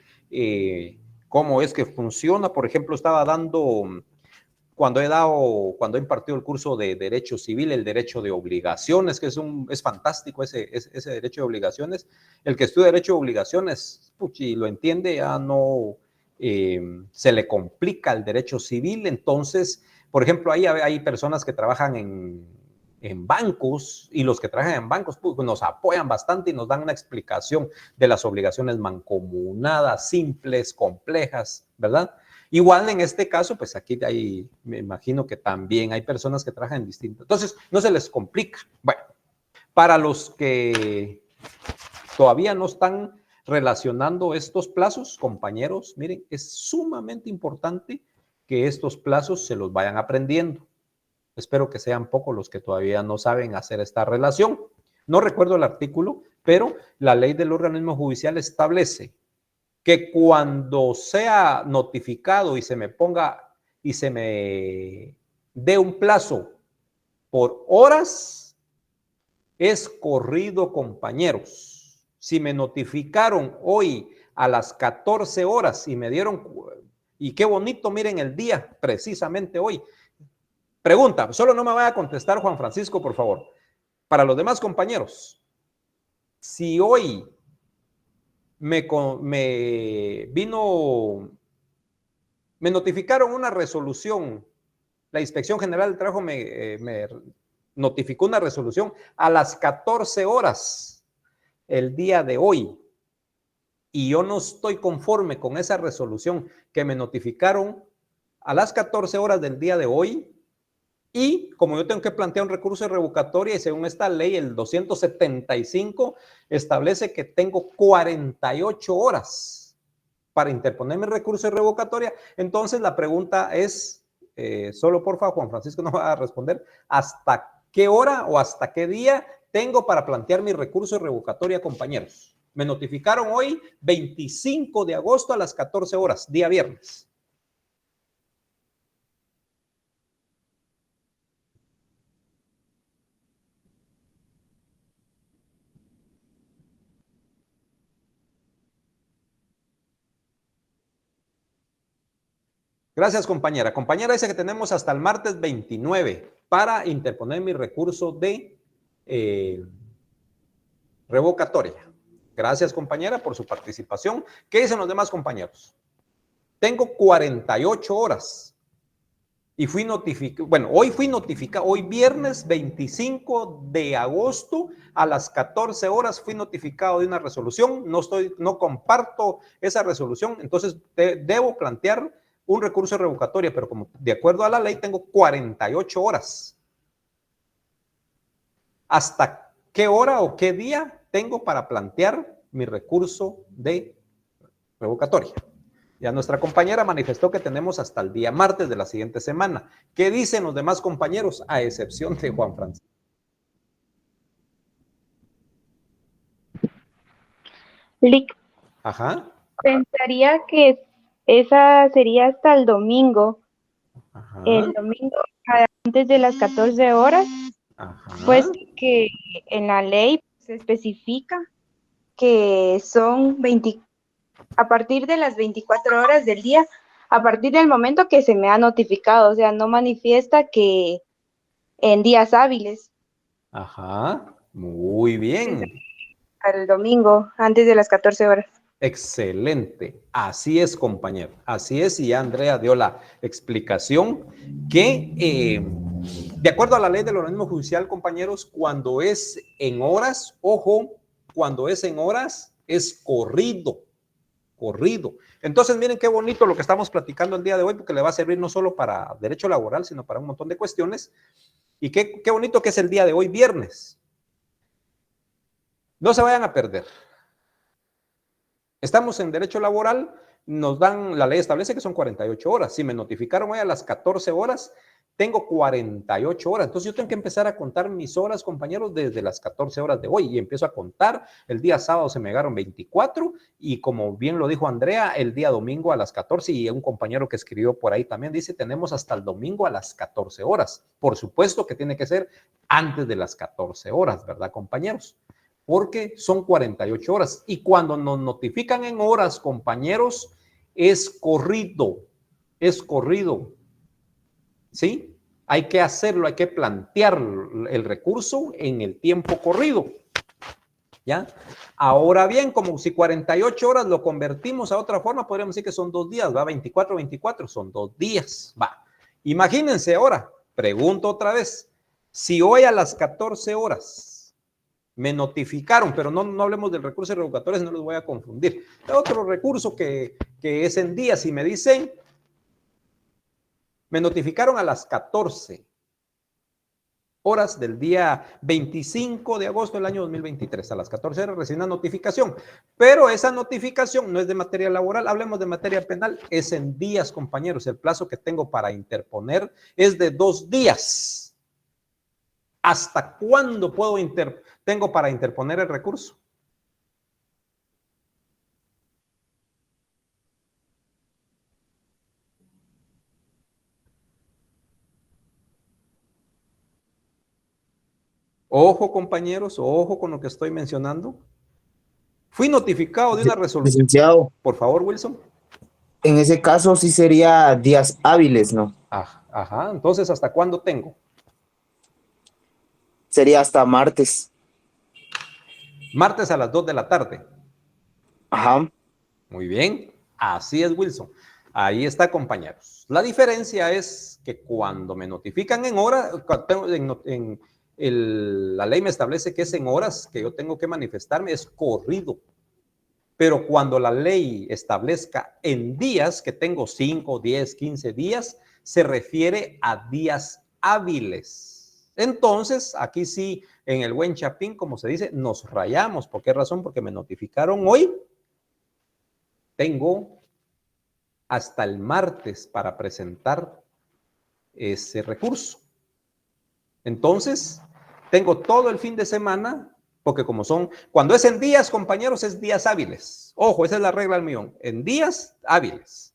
cómo es que funciona. Por ejemplo, estaba dando, cuando he impartido el curso de Derecho Civil, el Derecho de Obligaciones, que es fantástico ese Derecho de Obligaciones. El que estudia Derecho de Obligaciones, y lo entiende, ya no se le complica el Derecho Civil. Entonces, por ejemplo, ahí hay personas que trabajan en bancos, y los que trabajan en bancos pues, nos apoyan bastante y nos dan una explicación de las obligaciones mancomunadas, simples, complejas, ¿verdad? Igual en este caso, pues aquí me imagino que también hay personas que trabajan en distintos. Entonces, no se les complica. Bueno, para los que todavía no están relacionando estos plazos, compañeros, miren, es sumamente importante que estos plazos se los vayan aprendiendo. Espero que sean pocos los que todavía no saben hacer esta relación. No recuerdo el artículo, pero la ley del organismo judicial establece que cuando sea notificado y se me ponga y se me dé un plazo por horas, es corrido, compañeros. Si me notificaron hoy a las 14 horas y me dieron, y qué bonito, miren el día, precisamente hoy. Pregunta, solo no me vaya a contestar Juan Francisco, por favor. Para los demás compañeros, si hoy me notificaron una resolución, la Inspección General del Trabajo me notificó una resolución a las 14 horas el día de hoy, y yo no estoy conforme con esa resolución que me notificaron a las 14 horas del día de hoy, y como yo tengo que plantear un recurso de revocatoria, y según esta ley, el 275, establece que tengo 48 horas para interponer mi recurso de revocatoria. Entonces la pregunta es, solo porfa, Juan Francisco no va a responder, ¿hasta qué hora o hasta qué día tengo para plantear mi recurso de revocatoria, compañeros? Me notificaron hoy, 25 de agosto a las 14 horas, día viernes. Gracias, compañera. Compañera dice que tenemos hasta el martes 29 para interponer mi recurso de revocatoria. Gracias, compañera, por su participación. ¿Qué dicen los demás compañeros? Tengo 48 horas y fui notificado, bueno, hoy fui notificado, hoy viernes 25 de agosto a las 14 horas fui notificado de una resolución, no comparto esa resolución, entonces debo plantear un recurso de revocatoria, pero como de acuerdo a la ley tengo 48 horas. ¿Hasta qué hora o qué día tengo para plantear mi recurso de revocatoria? Ya nuestra compañera manifestó que tenemos hasta el día martes de la siguiente semana. ¿Qué dicen los demás compañeros, a excepción de Juan Francisco? Lick, Ajá. pensaría que esa sería hasta el domingo. Ajá. El domingo antes de las 14 horas, Ajá. pues que en la ley se especifica que son a partir de las 24 horas del día, a partir del momento que se me ha notificado, o sea, no manifiesta que en días hábiles. Ajá. Muy bien. Al domingo, antes de las 14 horas. Excelente. Así es, compañero. Así es, y ya Andrea dio la explicación que, de acuerdo a la ley del organismo judicial, compañeros, cuando es en horas, ojo, cuando es en horas, es corrido. Entonces, miren qué bonito lo que estamos platicando el día de hoy, porque le va a servir no solo para derecho laboral, sino para un montón de cuestiones. Y qué bonito que es el día de hoy, viernes. No se vayan a perder. Estamos en derecho laboral, nos dan, la ley establece que son 48 horas. Si me notificaron hoy a las 14 horas, tengo 48 horas. Entonces yo tengo que empezar a contar mis horas, compañeros, desde las 14 horas de hoy. Y empiezo a contar. El día sábado se me llegaron 24. Y como bien lo dijo Andrea, el día domingo a las 14. Y un compañero que escribió por ahí también dice, tenemos hasta el domingo a las 14 horas. Por supuesto que tiene que ser antes de las 14 horas, ¿verdad, compañeros? Porque son 48 horas. Y cuando nos notifican en horas, compañeros, es corrido. ¿Sí? Hay que hacerlo, hay que plantear el recurso en el tiempo corrido. ¿Ya? Ahora bien, como si 48 horas lo convertimos a otra forma, podríamos decir que son 2 días, ¿va? 24, son 2 días, va. Imagínense ahora, pregunto otra vez, si hoy a las 14 horas me notificaron, pero no hablemos del recurso revocatorio, no los voy a confundir. Otro recurso que es en días y me dicen, me notificaron a las 14 horas del día 25 de agosto del año 2023. A las 14 horas recibí una notificación, pero esa notificación no es de materia laboral, hablemos de materia penal, es en días, compañeros. El plazo que tengo para interponer es de 2 días. ¿Hasta cuándo tengo para interponer el recurso? Ojo, compañeros, ojo con lo que estoy mencionando. Fui notificado de una resolución. Licenciado, Por favor, Wilson. en ese caso sí sería días hábiles, ¿no? Ajá, entonces, ¿hasta cuándo tengo? Sería hasta martes. Martes a las 2 de la tarde. Ajá. Muy bien, así es, Wilson. Ahí está, compañeros. La diferencia es que cuando me notifican en hora, la ley me establece que es en horas que yo tengo que manifestarme, es corrido. Pero cuando la ley establezca en días, que tengo 5, 10, 15 días, se refiere a días hábiles. Entonces, aquí sí, en el buen chapín, como se dice, nos rayamos. ¿Por qué razón? Porque me notificaron hoy. Tengo hasta el martes para presentar ese recurso. Entonces, tengo todo el fin de semana, porque cuando es en días, compañeros, es días hábiles. Ojo, esa es la regla del millón, en días hábiles.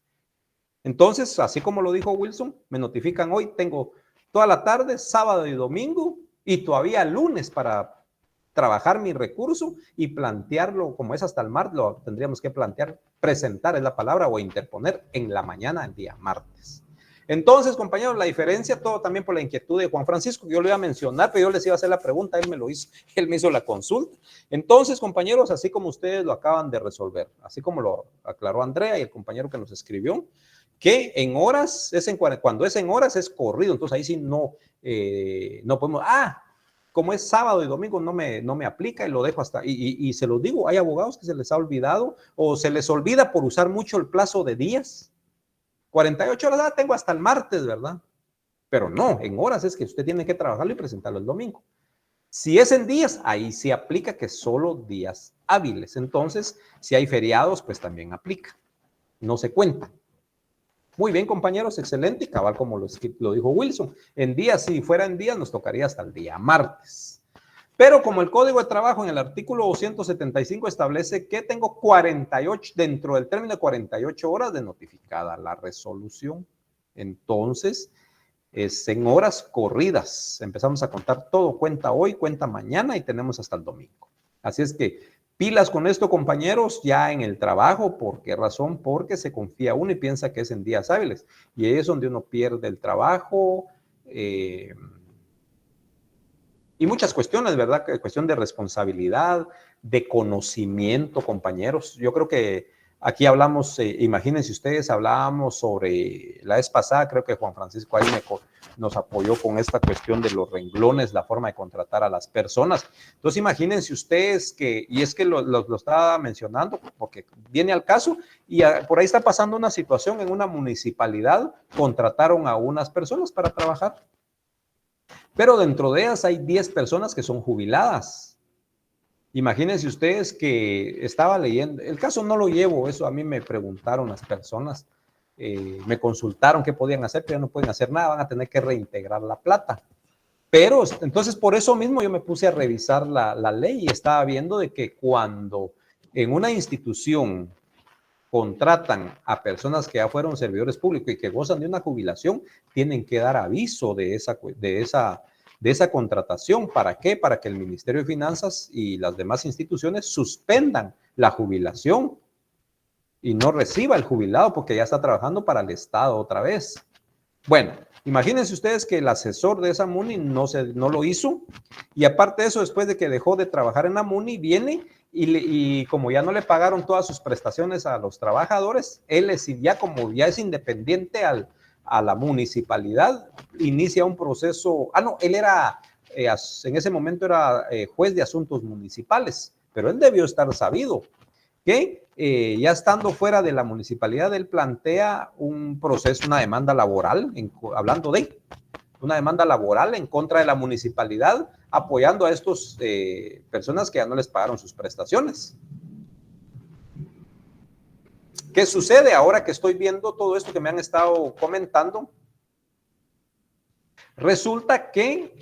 Entonces, así como lo dijo Wilson, me notifican hoy, tengo toda la tarde, sábado y domingo, y todavía lunes para trabajar mi recurso y plantearlo, como es hasta el martes, lo tendríamos que plantear, presentar es la palabra, o interponer en la mañana el día martes. Entonces, compañeros, la diferencia, todo también por la inquietud de Juan Francisco, que yo le iba a mencionar, pero yo les iba a hacer la pregunta, él me hizo la consulta. Entonces, compañeros, así como ustedes lo acaban de resolver, así como lo aclaró Andrea y el compañero que nos escribió, que en horas, cuando es en horas es corrido, entonces ahí sí no podemos, como es sábado y domingo no me aplica y lo dejo hasta, y se los digo, hay abogados que se les ha olvidado o se les olvida por usar mucho el plazo de días. 48 horas, tengo hasta el martes, ¿verdad? Pero no, en horas es que usted tiene que trabajarlo y presentarlo el domingo. Si es en días, ahí sí aplica que solo días hábiles. Entonces, si hay feriados, pues también aplica. No se cuentan. Muy bien, compañeros, excelente. Cabal, como lo dijo Wilson. En días, si fuera en días, nos tocaría hasta el día martes. Pero como el Código de Trabajo en el artículo 275 establece que tengo 48, dentro del término de 48 horas de notificada la resolución. Entonces, es en horas corridas. Empezamos a contar todo, cuenta hoy, cuenta mañana y tenemos hasta el domingo. Así es que pilas con esto, compañeros, ya en el trabajo. ¿Por qué razón? Porque se confía uno y piensa que es en días hábiles. Y ahí es donde uno pierde el trabajo, y muchas cuestiones, ¿verdad? Cuestión de responsabilidad, de conocimiento, compañeros. Yo creo que aquí hablamos, imagínense ustedes, hablábamos sobre la vez pasada, creo que Juan Francisco ahí nos apoyó con esta cuestión de los renglones, la forma de contratar a las personas. Entonces imagínense ustedes que, y es que lo estaba mencionando porque viene al caso, y por ahí está pasando una situación en una municipalidad, contrataron a unas personas para trabajar, pero dentro de ellas hay 10 personas que son jubiladas. Imagínense ustedes que estaba leyendo, el caso no lo llevo, eso a mí me preguntaron las personas, me consultaron qué podían hacer, pero ya no pueden hacer nada, van a tener que reintegrar la plata. Pero entonces por eso mismo yo me puse a revisar la ley y estaba viendo de que cuando en una institución contratan a personas que ya fueron servidores públicos y que gozan de una jubilación, tienen que dar aviso de esa contratación. ¿Para qué? Para que el Ministerio de Finanzas y las demás instituciones suspendan la jubilación y no reciba el jubilado porque ya está trabajando para el Estado otra vez. Bueno, imagínense ustedes que el asesor de esa MUNI no lo hizo, y aparte de eso, después de que dejó de trabajar en la MUNI, viene y como ya no le pagaron todas sus prestaciones a los trabajadores, él como ya es independiente a la municipalidad, inicia un proceso. No, él era, en ese momento era juez de asuntos municipales, pero él debió estar sabido que ya estando fuera de la municipalidad, él plantea un proceso, una demanda laboral, hablando de una demanda laboral en contra de la municipalidad, apoyando a estas personas que ya no les pagaron sus prestaciones. ¿Qué sucede ahora que estoy viendo todo esto que me han estado comentando? Resulta que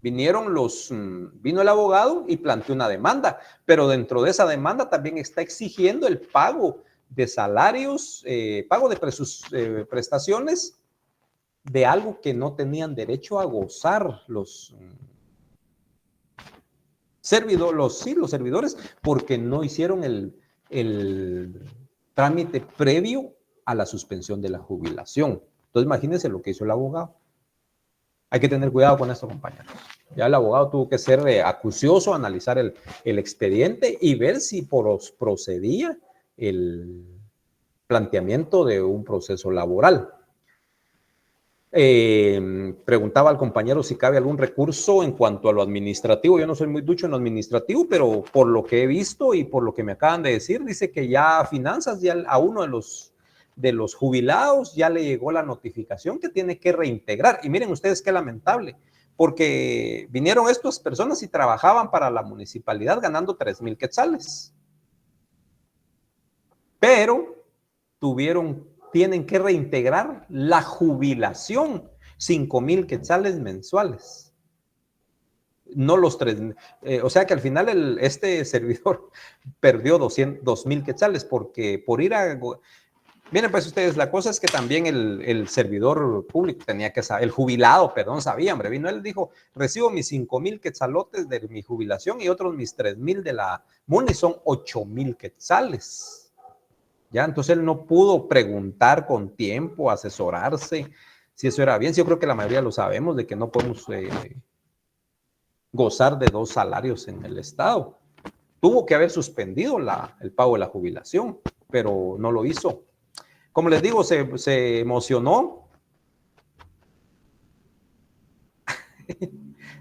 vino el abogado y planteó una demanda, pero dentro de esa demanda también está exigiendo el pago de salarios, pago de sus prestaciones de algo que no tenían derecho a gozar los servidores, porque no hicieron el trámite previo a la suspensión de la jubilación. Entonces imagínense lo que hizo el abogado. Hay que tener cuidado con esto, compañeros. Ya el abogado tuvo que ser acucioso, analizar el expediente y ver si procedía el planteamiento de un proceso laboral. Preguntaba al compañero si cabe algún recurso en cuanto a lo administrativo. Yo no soy muy ducho en lo administrativo, pero por lo que he visto y por lo que me acaban de decir, dice que ya Finanzas, ya a uno de los jubilados ya le llegó la notificación que tiene que reintegrar. Y miren ustedes qué lamentable, porque vinieron estas personas y trabajaban para la municipalidad ganando 3,000 quetzales. Pero tienen que reintegrar la jubilación, 5,000 quetzales mensuales. No los 3,000. O sea que al final este servidor perdió 2,000 quetzales porque por ir a... Miren, pues ustedes, la cosa es que también el servidor público tenía que saber, el jubilado, perdón, sabía, hombre, vino él dijo, recibo mis 5,000 quetzalotes de mi jubilación y otros mis 3,000 de la MUNI, son 8,000 quetzales. Ya, entonces él no pudo preguntar con tiempo, asesorarse, si eso era bien. Sí, yo creo que la mayoría lo sabemos, de que no podemos gozar de 2 salarios en el Estado. Tuvo que haber suspendido el pago de la jubilación, pero no lo hizo. Como les digo, se emocionó.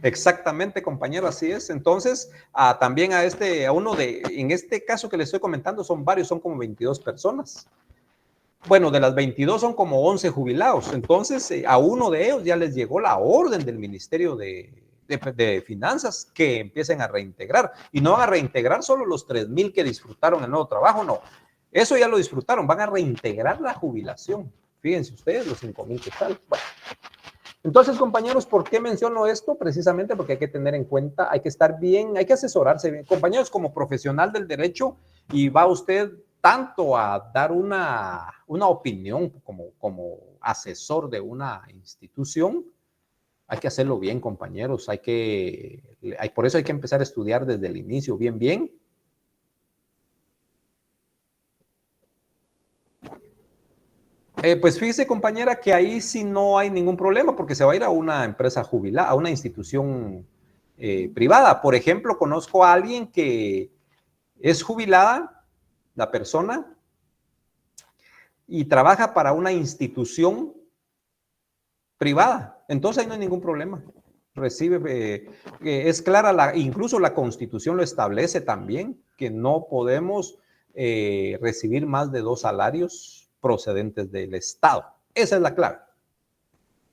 Exactamente, compañero, así es. Entonces, también en este caso que les estoy comentando, son varios, son como 22 personas. Bueno, de las 22 son como 11 jubilados. Entonces, a uno de ellos ya les llegó la orden del Ministerio de Finanzas que empiecen a reintegrar. Y no van a reintegrar solo los 3,000 que disfrutaron el nuevo trabajo, no. Eso ya lo disfrutaron, van a reintegrar la jubilación. Fíjense ustedes, los 5,000 que tal. Bueno. Entonces, compañeros, ¿por qué menciono esto? Precisamente porque hay que tener en cuenta, hay que estar bien, hay que asesorarse bien. Compañeros, como profesional del derecho, y va usted tanto a dar una opinión como asesor de una institución, hay que hacerlo bien, compañeros. Por eso hay que empezar a estudiar desde el inicio, bien. Pues fíjese, compañera, que ahí sí no hay ningún problema porque se va a ir a una empresa jubilada, a una institución privada. Por ejemplo, conozco a alguien que es jubilada, la persona, y trabaja para una institución privada. Entonces ahí no hay ningún problema. Recibe, es clara, incluso la Constitución lo establece también, que no podemos recibir más de 2 salarios procedentes del Estado. Esa es la clave,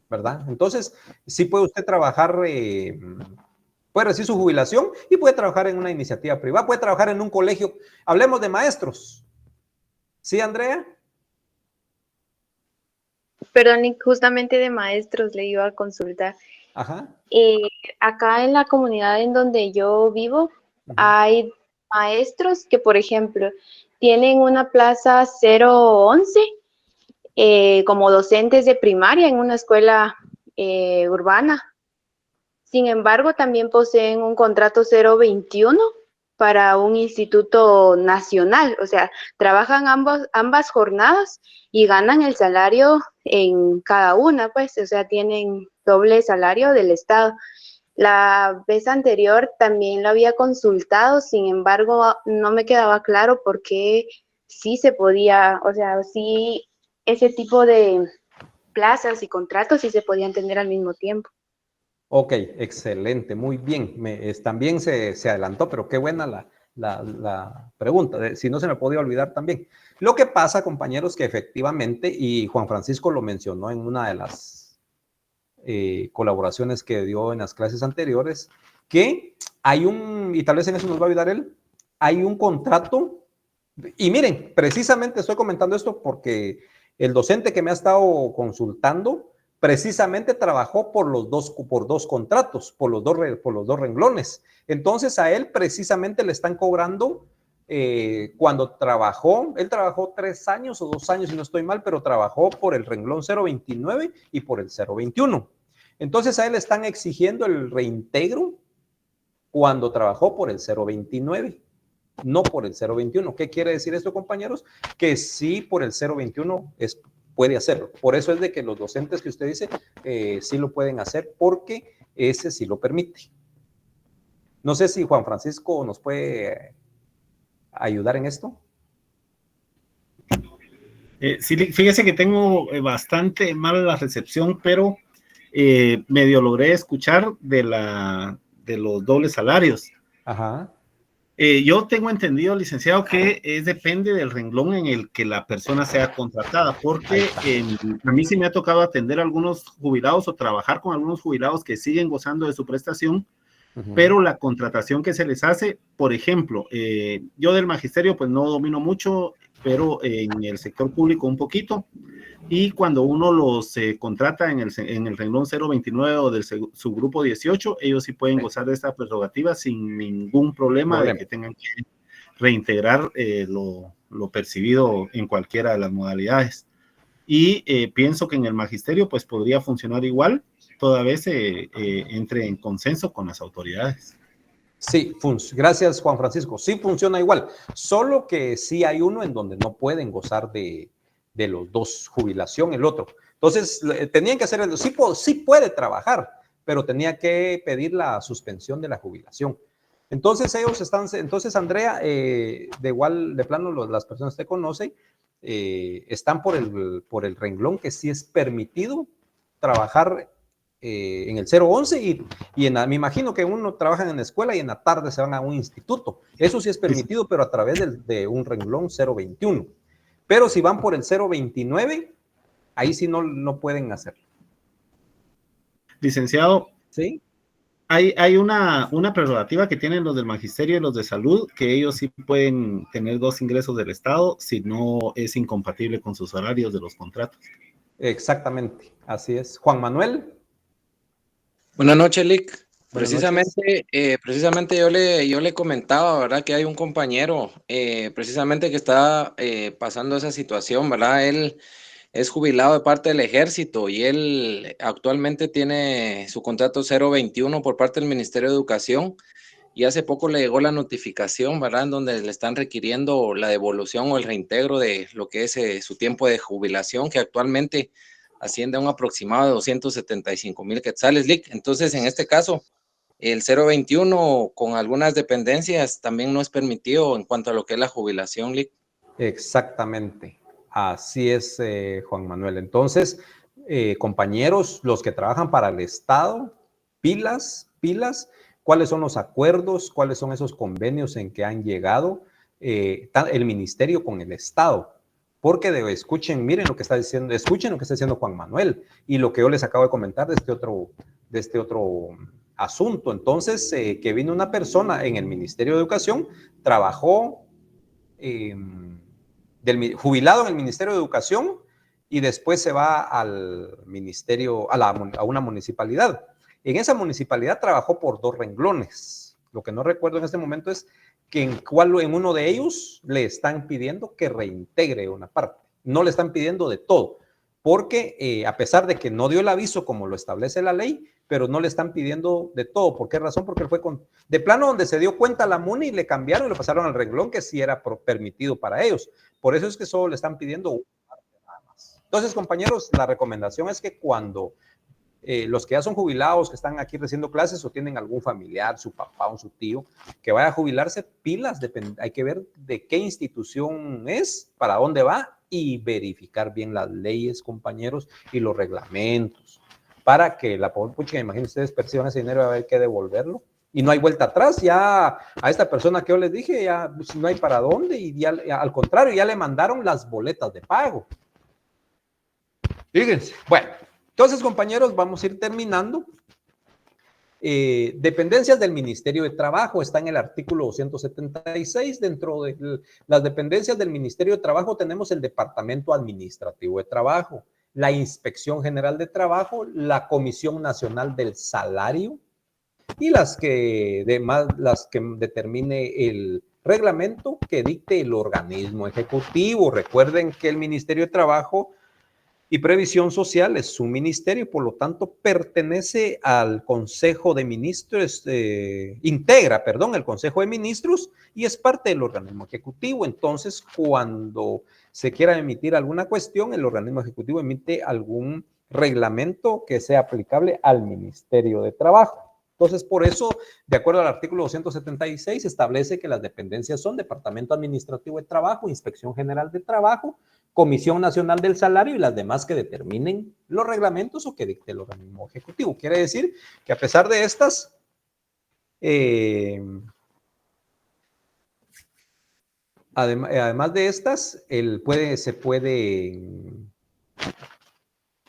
¿verdad? Entonces, sí puede usted trabajar, puede recibir su jubilación y puede trabajar en una iniciativa privada, puede trabajar en un colegio. Hablemos de maestros. ¿Sí, Andrea? Perdón, y justamente de maestros le iba a consultar. Ajá. Eh, Acá en la comunidad en donde yo vivo, hay maestros que, por ejemplo, tienen una plaza 011 como docentes de primaria en una escuela urbana. Sin embargo, también poseen un contrato 021 para un instituto nacional, o sea, trabajan ambas jornadas y ganan el salario en cada una, pues, o sea, tienen doble salario del Estado. La vez anterior también lo había consultado, sin embargo, no me quedaba claro por qué sí se podía, o sea, sí ese tipo de plazas y contratos sí se podían tener al mismo tiempo. Ok, excelente, muy bien. También se adelantó, pero qué buena la pregunta, si no se me podía olvidar también. Lo que pasa, compañeros, que efectivamente, y Juan Francisco lo mencionó en una de las colaboraciones que dio en las clases anteriores, que hay y tal vez en eso nos va a ayudar él, hay un contrato, y miren, precisamente estoy comentando esto porque el docente que me ha estado consultando, precisamente trabajó por dos contratos, por los dos renglones. Entonces a él precisamente le están cobrando cuando él trabajó 3 años o 2 años, si no estoy mal, pero trabajó por el renglón 029 y por el 021. Entonces a él le están exigiendo el reintegro cuando trabajó por el 029, no por el 021. ¿Qué quiere decir esto, compañeros? Que sí por el 021 puede hacerlo. Por eso es de que los docentes que usted dice sí lo pueden hacer porque ese sí lo permite. No sé si Juan Francisco nos puede ayudar en esto. Sí, fíjese que tengo bastante mala la recepción, pero medio logré escuchar de los dobles salarios. Ajá. Yo tengo entendido, licenciado, que depende del renglón en el que la persona sea contratada, porque a mí sí me ha tocado atender a algunos jubilados o trabajar con algunos jubilados que siguen gozando de su prestación, pero la contratación que se les hace, por ejemplo, yo del magisterio pues no domino mucho, pero en el sector público un poquito, y cuando uno los contrata en el renglón 029 o del subgrupo 18, ellos sí pueden gozar de esta prerrogativa sin ningún problema de que tengan que reintegrar lo percibido en cualquiera de las modalidades. Y pienso que en el magisterio pues podría funcionar igual, toda vez entre en consenso con las autoridades. Sí, gracias Juan Francisco. Sí funciona igual, solo que sí hay uno en donde no pueden gozar de los dos, jubilación, el otro. Entonces, tenían que hacer eso. Sí puede trabajar, pero tenía que pedir la suspensión de la jubilación. Entonces, entonces Andrea, de plano, las personas que conocen, están por el renglón que sí es permitido trabajar en el 011 y me imagino que uno trabaja en la escuela y en la tarde se van a un instituto. Eso sí es permitido, pero a través de un renglón 021. Pero si van por el 029, ahí sí no pueden hacerlo. Licenciado, ¿sí? Hay una prerrogativa que tienen los del magisterio y los de salud, que ellos sí pueden tener 2 ingresos del Estado si no es incompatible con sus horarios de los contratos. Exactamente, así es. Juan Manuel. Buenas noches, Lick. Precisamente yo le comentaba, ¿verdad? Que hay un compañero precisamente que está pasando esa situación, ¿verdad? Él es jubilado de parte del ejército y él actualmente tiene su contrato 021 por parte del Ministerio de Educación y hace poco le llegó la notificación, ¿verdad? En donde le están requiriendo la devolución o el reintegro de lo que es su tiempo de jubilación, que actualmente asciende a un aproximado de 275,000 quetzales, Lick. Entonces, en este caso, el 021 con algunas dependencias también no es permitido en cuanto a lo que es la jubilación, Lick. Exactamente. Así es, Juan Manuel. Entonces, compañeros, los que trabajan para el Estado, pilas, cuáles son los acuerdos, cuáles son esos convenios en que han llegado el ministerio con el Estado. Porque escuchen, miren lo que está diciendo, escuchen lo que está diciendo Juan Manuel y lo que yo les acabo de comentar de este otro asunto. Entonces, que vino una persona en el Ministerio de Educación, trabajó jubilado en el Ministerio de Educación y después se va al ministerio, a una municipalidad. En esa municipalidad trabajó por 2 renglones. Lo que no recuerdo en este momento es que en uno de ellos le están pidiendo que reintegre una parte. No le están pidiendo de todo, porque a pesar de que no dio el aviso como lo establece la ley, pero no le están pidiendo de todo. ¿Por qué razón? Porque él fue de plano donde se dio cuenta la MUNI, le cambiaron y le pasaron al renglón que sí era permitido para ellos. Por eso es que solo le están pidiendo una parte nada más. Entonces, compañeros, la recomendación es que cuando los que ya son jubilados, que están aquí recibiendo clases o tienen algún familiar, su papá o su tío, que vaya a jubilarse, pilas, hay que ver de qué institución es, para dónde va y verificar bien las leyes, compañeros, y los reglamentos, para que la pobre pucha, imagínense ustedes, perciban ese dinero y a ver qué devolverlo. Y no hay vuelta atrás, ya a esta persona que yo les dije, ya pues, no hay para dónde, y ya, al contrario, ya le mandaron las boletas de pago. Fíjense, bueno. Entonces, compañeros, vamos a ir terminando. Dependencias del Ministerio de Trabajo, está en el artículo 276. Dentro de las dependencias del Ministerio de Trabajo tenemos el Departamento Administrativo de Trabajo, la Inspección General de Trabajo, la Comisión Nacional del Salario y las que determine el reglamento que dicte el organismo ejecutivo. Recuerden que el Ministerio de Trabajo y Previsión Social es un ministerio, por lo tanto pertenece al Consejo de Ministros, integra el Consejo de Ministros y es parte del organismo ejecutivo. Entonces, cuando se quiera emitir alguna cuestión, el organismo ejecutivo emite algún reglamento que sea aplicable al Ministerio de Trabajo. Entonces, por eso, de acuerdo al artículo 276, establece que las dependencias son Departamento Administrativo de Trabajo, Inspección General de Trabajo, Comisión Nacional del Salario y las demás que determinen los reglamentos o que dicte el organismo ejecutivo. Quiere decir que a pesar de estas, además de estas,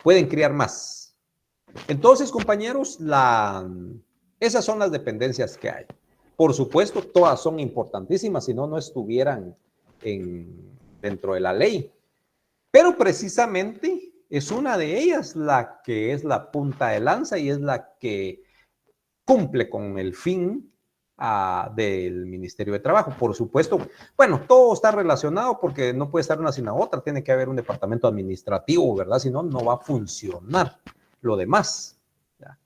pueden crear más. Entonces, compañeros, esas son las dependencias que hay. Por supuesto, todas son importantísimas, si no, no estuvieran dentro de la ley. Pero precisamente es una de ellas la que es la punta de lanza y es la que cumple con el fin del Ministerio de Trabajo. Por supuesto, bueno, todo está relacionado porque no puede estar una sin la otra, tiene que haber un departamento administrativo, ¿verdad? Si no, no va a funcionar lo demás. ¿Ya?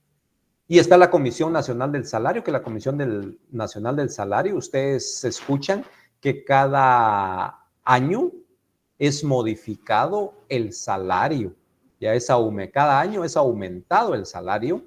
Y está la Comisión Nacional del Salario, que la Comisión Nacional del Salario, ustedes escuchan que cada año es modificado el salario. Cada año es aumentado el salario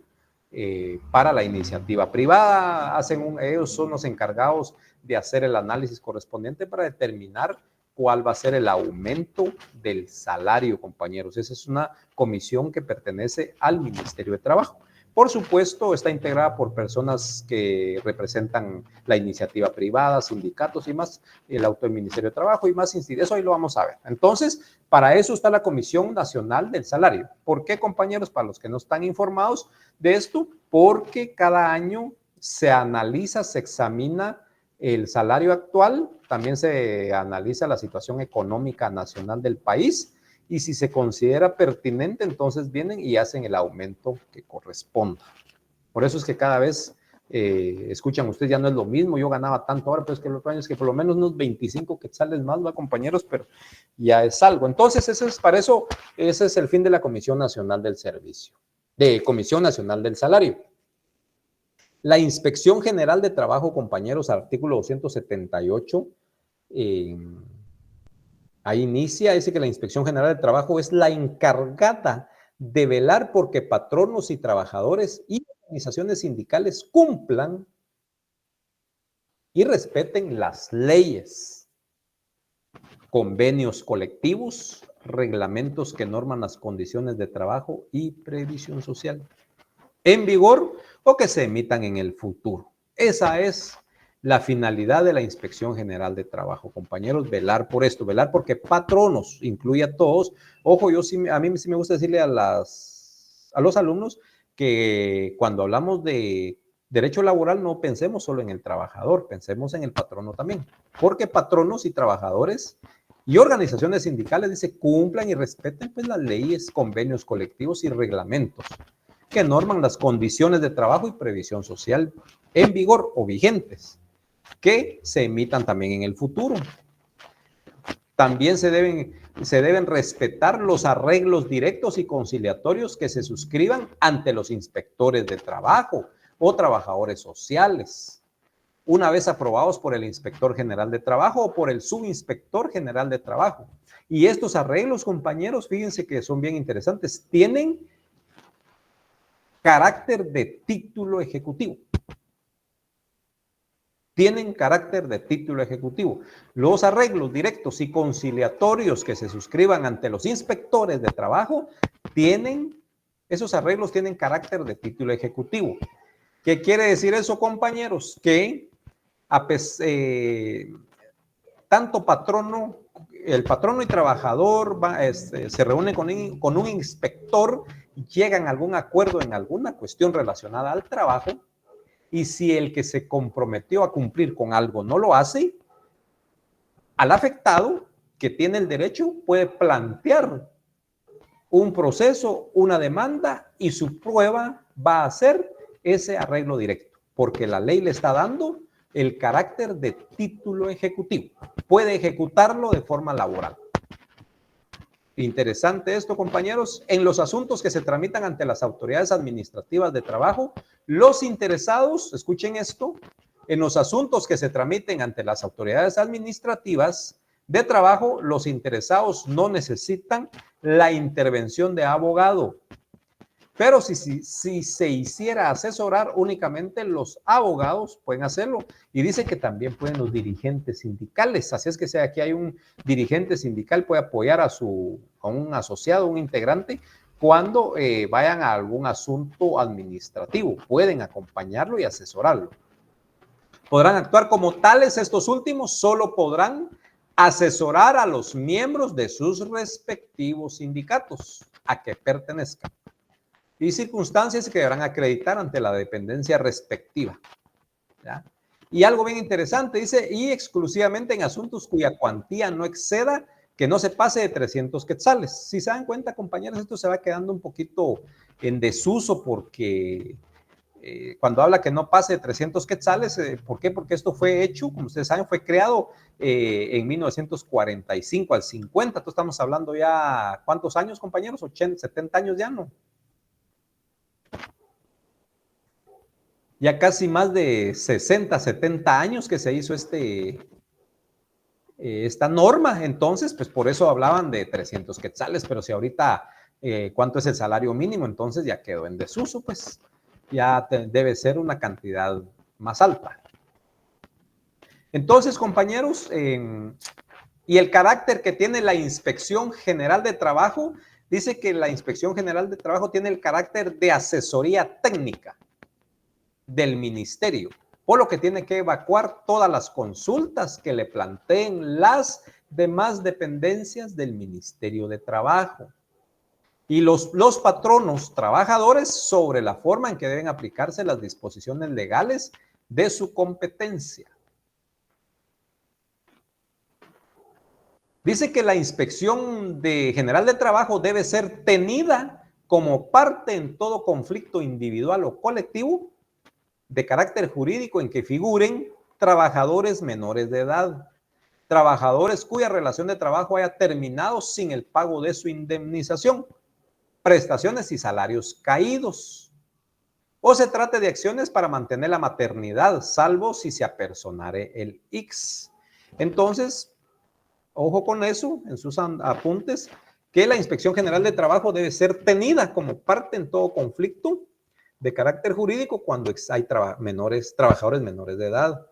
para la iniciativa privada. Ellos son los encargados de hacer el análisis correspondiente para determinar cuál va a ser el aumento del salario, compañeros. Esa es una comisión que pertenece al Ministerio de Trabajo. Por supuesto, está integrada por personas que representan la iniciativa privada, sindicatos y más, el auto del Ministerio de Trabajo y más. Eso ahí lo vamos a ver. Entonces, para eso está la Comisión Nacional del Salario. ¿Por qué, compañeros? Para los que no están informados de esto, porque cada año se analiza, se examina el salario actual, también se analiza la situación económica nacional del país. Y si se considera pertinente, entonces vienen y hacen el aumento que corresponda. Por eso es que cada vez, escuchan ustedes, ya no es lo mismo, yo ganaba tanto ahora, pero es que el otro año es que por lo menos unos 25 quetzales más, va, compañeros, pero ya es algo. Entonces, ese es el fin de la Comisión Nacional del Servicio, de Comisión Nacional del Salario. La Inspección General de Trabajo, compañeros, artículo 278, ahí inicia, dice que la Inspección General de Trabajo es la encargada de velar porque patronos y trabajadores y organizaciones sindicales cumplan y respeten las leyes, convenios colectivos, reglamentos que norman las condiciones de trabajo y previsión social en vigor o que se emitan en el futuro. Esa es la finalidad de la Inspección General de Trabajo, compañeros, velar por esto, velar porque patronos, incluye a todos. Ojo, a mí sí me gusta decirle a los alumnos que cuando hablamos de derecho laboral no pensemos solo en el trabajador, pensemos en el patrono también, porque patronos y trabajadores y organizaciones sindicales, dice, cumplan y respeten pues las leyes, convenios colectivos y reglamentos que norman las condiciones de trabajo y previsión social en vigor o vigentes, que se emitan también en el futuro. También se deben respetar los arreglos directos y conciliatorios que se suscriban ante los inspectores de trabajo o trabajadores sociales, una vez aprobados por el Inspector General de Trabajo o por el Subinspector General de Trabajo. Y estos arreglos, compañeros, fíjense que son bien interesantes, tienen carácter de título ejecutivo. Tienen carácter de título ejecutivo. Los arreglos directos y conciliatorios que se suscriban ante los inspectores de trabajo esos arreglos tienen carácter de título ejecutivo. ¿Qué quiere decir eso, compañeros? Que tanto el patrono y trabajador se reúnen con un inspector y llegan a algún acuerdo en alguna cuestión relacionada al trabajo, y si el que se comprometió a cumplir con algo no lo hace, al afectado que tiene el derecho puede plantear un proceso, una demanda, y su prueba va a ser ese arreglo directo, porque la ley le está dando el carácter de título ejecutivo. Puede ejecutarlo de forma laboral. Interesante esto, compañeros. En los asuntos que se tramitan ante las autoridades administrativas de trabajo, los interesados, escuchen esto, en los asuntos que se tramiten ante las autoridades administrativas de trabajo, los interesados no necesitan la intervención de abogado. Pero si se hiciera asesorar, únicamente los abogados pueden hacerlo. Y dice que también pueden los dirigentes sindicales. Así es que si aquí hay un dirigente sindical, puede apoyar a un asociado, un integrante, cuando vayan a algún asunto administrativo. Pueden acompañarlo y asesorarlo. Podrán actuar como tales estos últimos, solo podrán asesorar a los miembros de sus respectivos sindicatos a que pertenezcan. Y circunstancias que deberán acreditar ante la dependencia respectiva. ¿Ya? Y algo bien interesante, dice, y exclusivamente en asuntos cuya cuantía no exceda, que no se pase de 300 quetzales. Si se dan cuenta, compañeros, esto se va quedando un poquito en desuso porque cuando habla que no pase de 300 quetzales, ¿por qué? Porque esto fue hecho, como ustedes saben, fue creado en 1945 al 50. Entonces estamos hablando ya, ¿cuántos años, compañeros? 80, 70 años ya, ¿no? Ya casi más de 60, 70 años que se hizo esta norma. Entonces, pues por eso hablaban de 300 quetzales, pero si ahorita, ¿cuánto es el salario mínimo? Entonces ya quedó en desuso, pues ya debe ser una cantidad más alta. Entonces, compañeros, y el carácter que tiene la Inspección General de Trabajo, dice que la Inspección General de Trabajo tiene el carácter de asesoría técnica del ministerio, por lo que tiene que evacuar todas las consultas que le planteen las demás dependencias del Ministerio de Trabajo y los patronos trabajadores sobre la forma en que deben aplicarse las disposiciones legales de su competencia. Dice que la Inspección General de Trabajo debe ser tenida como parte en todo conflicto individual o colectivo de carácter jurídico en que figuren trabajadores menores de edad, trabajadores cuya relación de trabajo haya terminado sin el pago de su indemnización, prestaciones y salarios caídos, o se trate de acciones para mantener la maternidad, salvo si se apersonare el X. Entonces, ojo con eso en sus apuntes, que la Inspección General de Trabajo debe ser tenida como parte en todo conflicto de carácter jurídico cuando hay trabajadores menores de edad,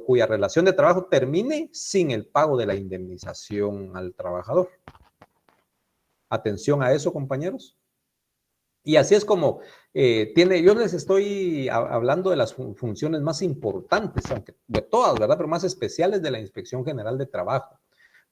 cuya relación de trabajo termine sin el pago de la indemnización al trabajador. Atención a eso, compañeros. Y así es como yo les estoy hablando de las funciones más importantes, aunque de todas, ¿verdad? Pero más especiales de la Inspección General de Trabajo,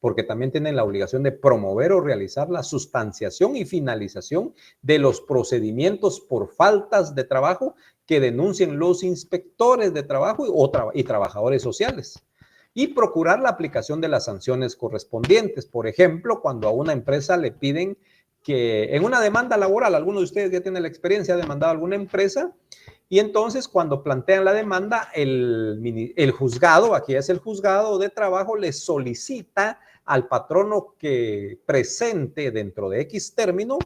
porque también tienen la obligación de promover o realizar la sustanciación y finalización de los procedimientos por faltas de trabajo que denuncien los inspectores de trabajo y trabajadores sociales, y procurar la aplicación de las sanciones correspondientes. Por ejemplo, cuando a una empresa le piden que en una demanda laboral, algunos de ustedes ya tienen la experiencia de demandar a alguna empresa, y entonces cuando plantean la demanda, el juzgado, aquí es el juzgado de trabajo, le solicita al patrono que presente dentro de X término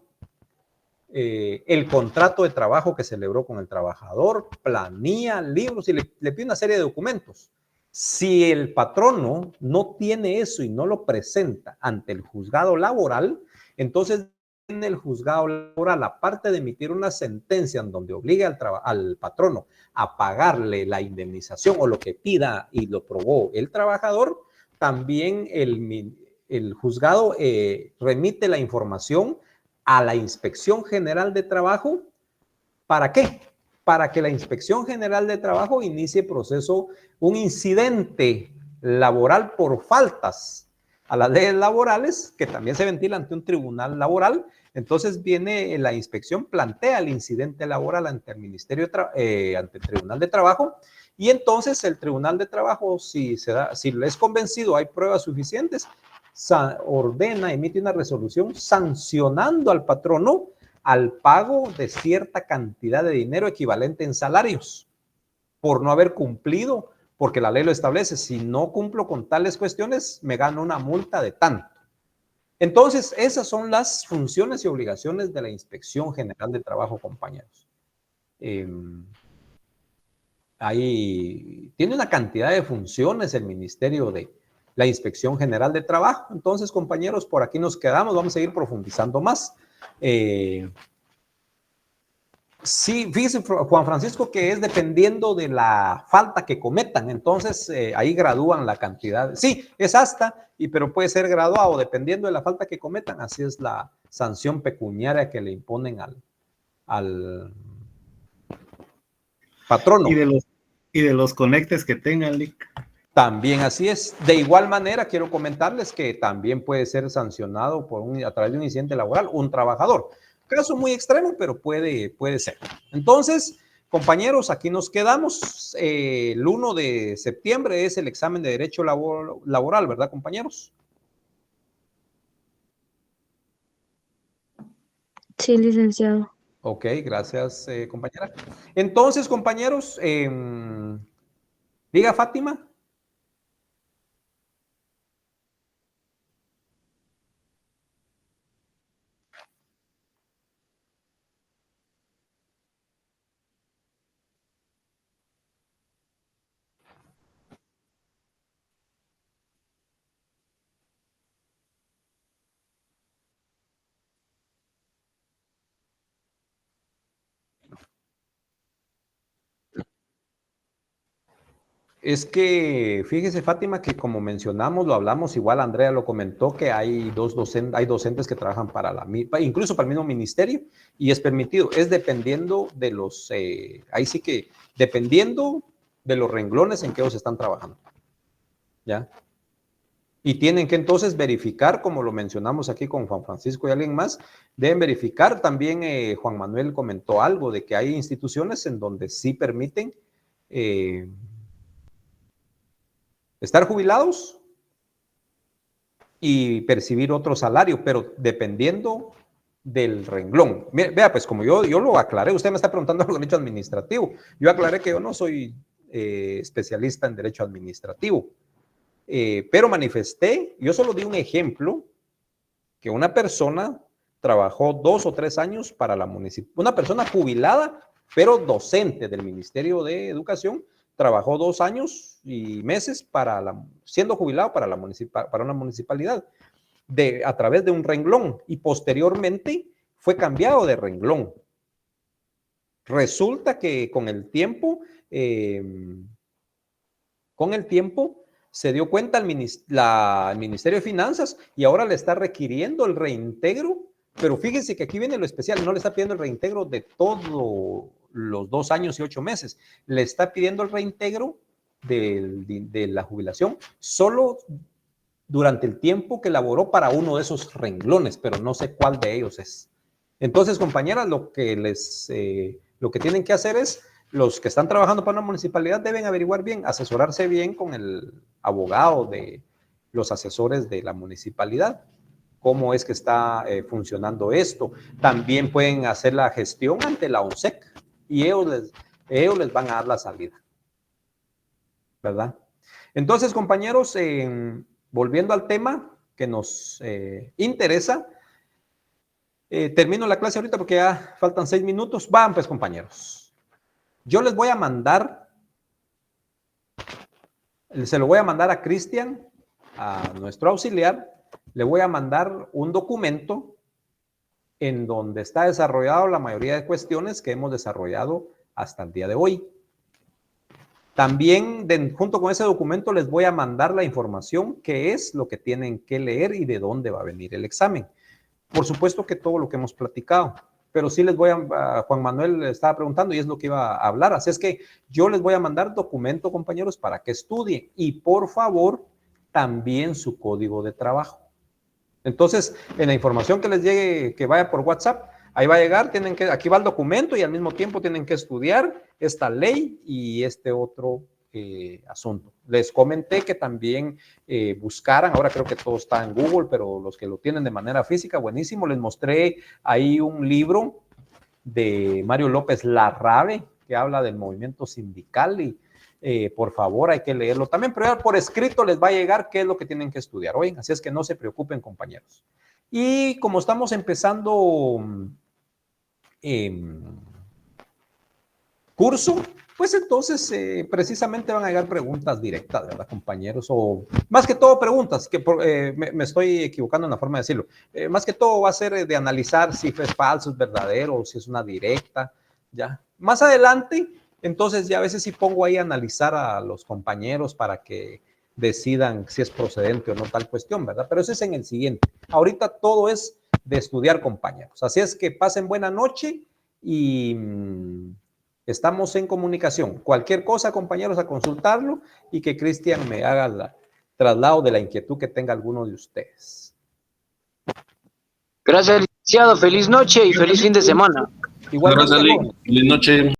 el contrato de trabajo que celebró con el trabajador, planilla, libros, y le pide una serie de documentos. Si el patrono no tiene eso y no lo presenta ante el juzgado laboral, entonces en el juzgado laboral, aparte de emitir una sentencia en donde obligue al patrono a pagarle la indemnización o lo que pida y lo probó el trabajador, también el juzgado remite la información a la Inspección General de Trabajo. ¿Para qué? Para que la Inspección General de Trabajo inicie proceso, un incidente laboral por faltas a las leyes laborales, que también se ventila ante un tribunal laboral. Entonces viene la inspección, plantea el incidente laboral ante el Ministerio, ante el Tribunal de Trabajo, y entonces el Tribunal de Trabajo, si le es convencido, hay pruebas suficientes, ordena, emite una resolución sancionando al patrono al pago de cierta cantidad de dinero equivalente en salarios por no haber cumplido, porque la ley lo establece. Si no cumplo con tales cuestiones, me gano una multa de tanto. Entonces, esas son las funciones y obligaciones de la Inspección General de Trabajo, compañeros. Tiene una cantidad de funciones el Ministerio de la Inspección General de Trabajo. Entonces, compañeros, por aquí nos quedamos. Vamos a seguir profundizando más. Sí, fíjese, Juan Francisco, que es dependiendo de la falta que cometan. Entonces, ahí gradúan la cantidad. Sí, es hasta, pero puede ser graduado dependiendo de la falta que cometan. Así es la sanción pecuniaria que le imponen al patrono. Y de los conectes que tengan, Lick. También así es. De igual manera, quiero comentarles que también puede ser sancionado a través de un incidente laboral un trabajador. Caso muy extremo, pero puede ser. Entonces, compañeros, aquí nos quedamos. El 1 de septiembre es el examen de Derecho Laboral, ¿verdad, compañeros? Sí, licenciado. Ok, gracias, compañera. Entonces, compañeros, diga Fátima. Es que, fíjese, Fátima, que como mencionamos, lo hablamos, igual Andrea lo comentó, que hay docentes que trabajan incluso para el mismo ministerio, y es permitido. Es dependiendo de ahí sí que, dependiendo de los renglones en que ellos están trabajando. ¿Ya? Y tienen que entonces verificar, como lo mencionamos aquí con Juan Francisco y alguien más, deben verificar. También Juan Manuel comentó algo de que hay instituciones en donde sí permiten estar jubilados y percibir otro salario, pero dependiendo del renglón. Vea, pues como yo lo aclaré, usted me está preguntando algo de derecho administrativo. Yo aclaré que yo no soy especialista en derecho administrativo, pero manifesté, yo solo di un ejemplo, que una persona trabajó 2 o 3 años para la municipalidad, una persona jubilada pero docente del Ministerio de Educación, trabajó 2 años y meses siendo jubilado para una municipalidad a través de un renglón y posteriormente fue cambiado de renglón. Resulta que con el tiempo se dio cuenta el Ministerio de Finanzas y ahora le está requiriendo el reintegro, pero fíjense que aquí viene lo especial, no le está pidiendo el reintegro de todos los 2 años y 8 meses, le está pidiendo el reintegro de la jubilación solo durante el tiempo que laboró para uno de esos renglones, pero no sé cuál de ellos es. Entonces, compañeras, lo que tienen que hacer es, los que están trabajando para una municipalidad deben averiguar bien, asesorarse bien con el abogado de los asesores de la municipalidad, cómo es que está funcionando esto. También pueden hacer la gestión ante la ONSEC y ellos les van a dar la salida, ¿verdad? Entonces, compañeros, volviendo al tema que nos interesa, termino la clase ahorita porque ya faltan 6 minutos. Van pues, compañeros. Yo les voy a mandar, se lo voy a mandar a Cristian, a nuestro auxiliar, le voy a mandar un documento en donde está desarrollado la mayoría de cuestiones que hemos desarrollado hasta el día de hoy. También, junto con ese documento, les voy a mandar la información, qué es lo que tienen que leer y de dónde va a venir el examen. Por supuesto que todo lo que hemos platicado, pero sí les voy a Juan Manuel estaba preguntando y es lo que iba a hablar. Así es que yo les voy a mandar documento, compañeros, para que estudien y por favor también su código de trabajo. Entonces, en la información que les llegue, que vaya por WhatsApp, ahí va a llegar, aquí va el documento y al mismo tiempo tienen que estudiar esta ley y este otro asunto. Les comenté que también buscaran, ahora creo que todo está en Google, pero los que lo tienen de manera física, buenísimo. Les mostré ahí un libro de Mario López Larrabe que habla del movimiento sindical y por favor hay que leerlo también, pero ya por escrito les va a llegar qué es lo que tienen que estudiar hoy, así es que no se preocupen, compañeros. Y como estamos empezando curso, pues entonces precisamente van a llegar preguntas directas, ¿verdad, compañeros? O más que todo preguntas, que me estoy equivocando en la forma de decirlo. Más que todo va a ser de analizar si es falso, es verdadero, o si es una directa, ¿ya? Más adelante, entonces ya a veces sí pongo ahí a analizar a los compañeros para que decidan si es procedente o no tal cuestión, ¿verdad? Pero eso es en el siguiente. Ahorita todo es de estudiar, compañeros. Así es que pasen buena noche y estamos en comunicación. Cualquier cosa, compañeros, a consultarlo y que Cristian me haga el traslado de la inquietud que tenga alguno de ustedes. Gracias, licenciado. Feliz noche y feliz fin de semana. Igualmente. Gracias, feliz noche.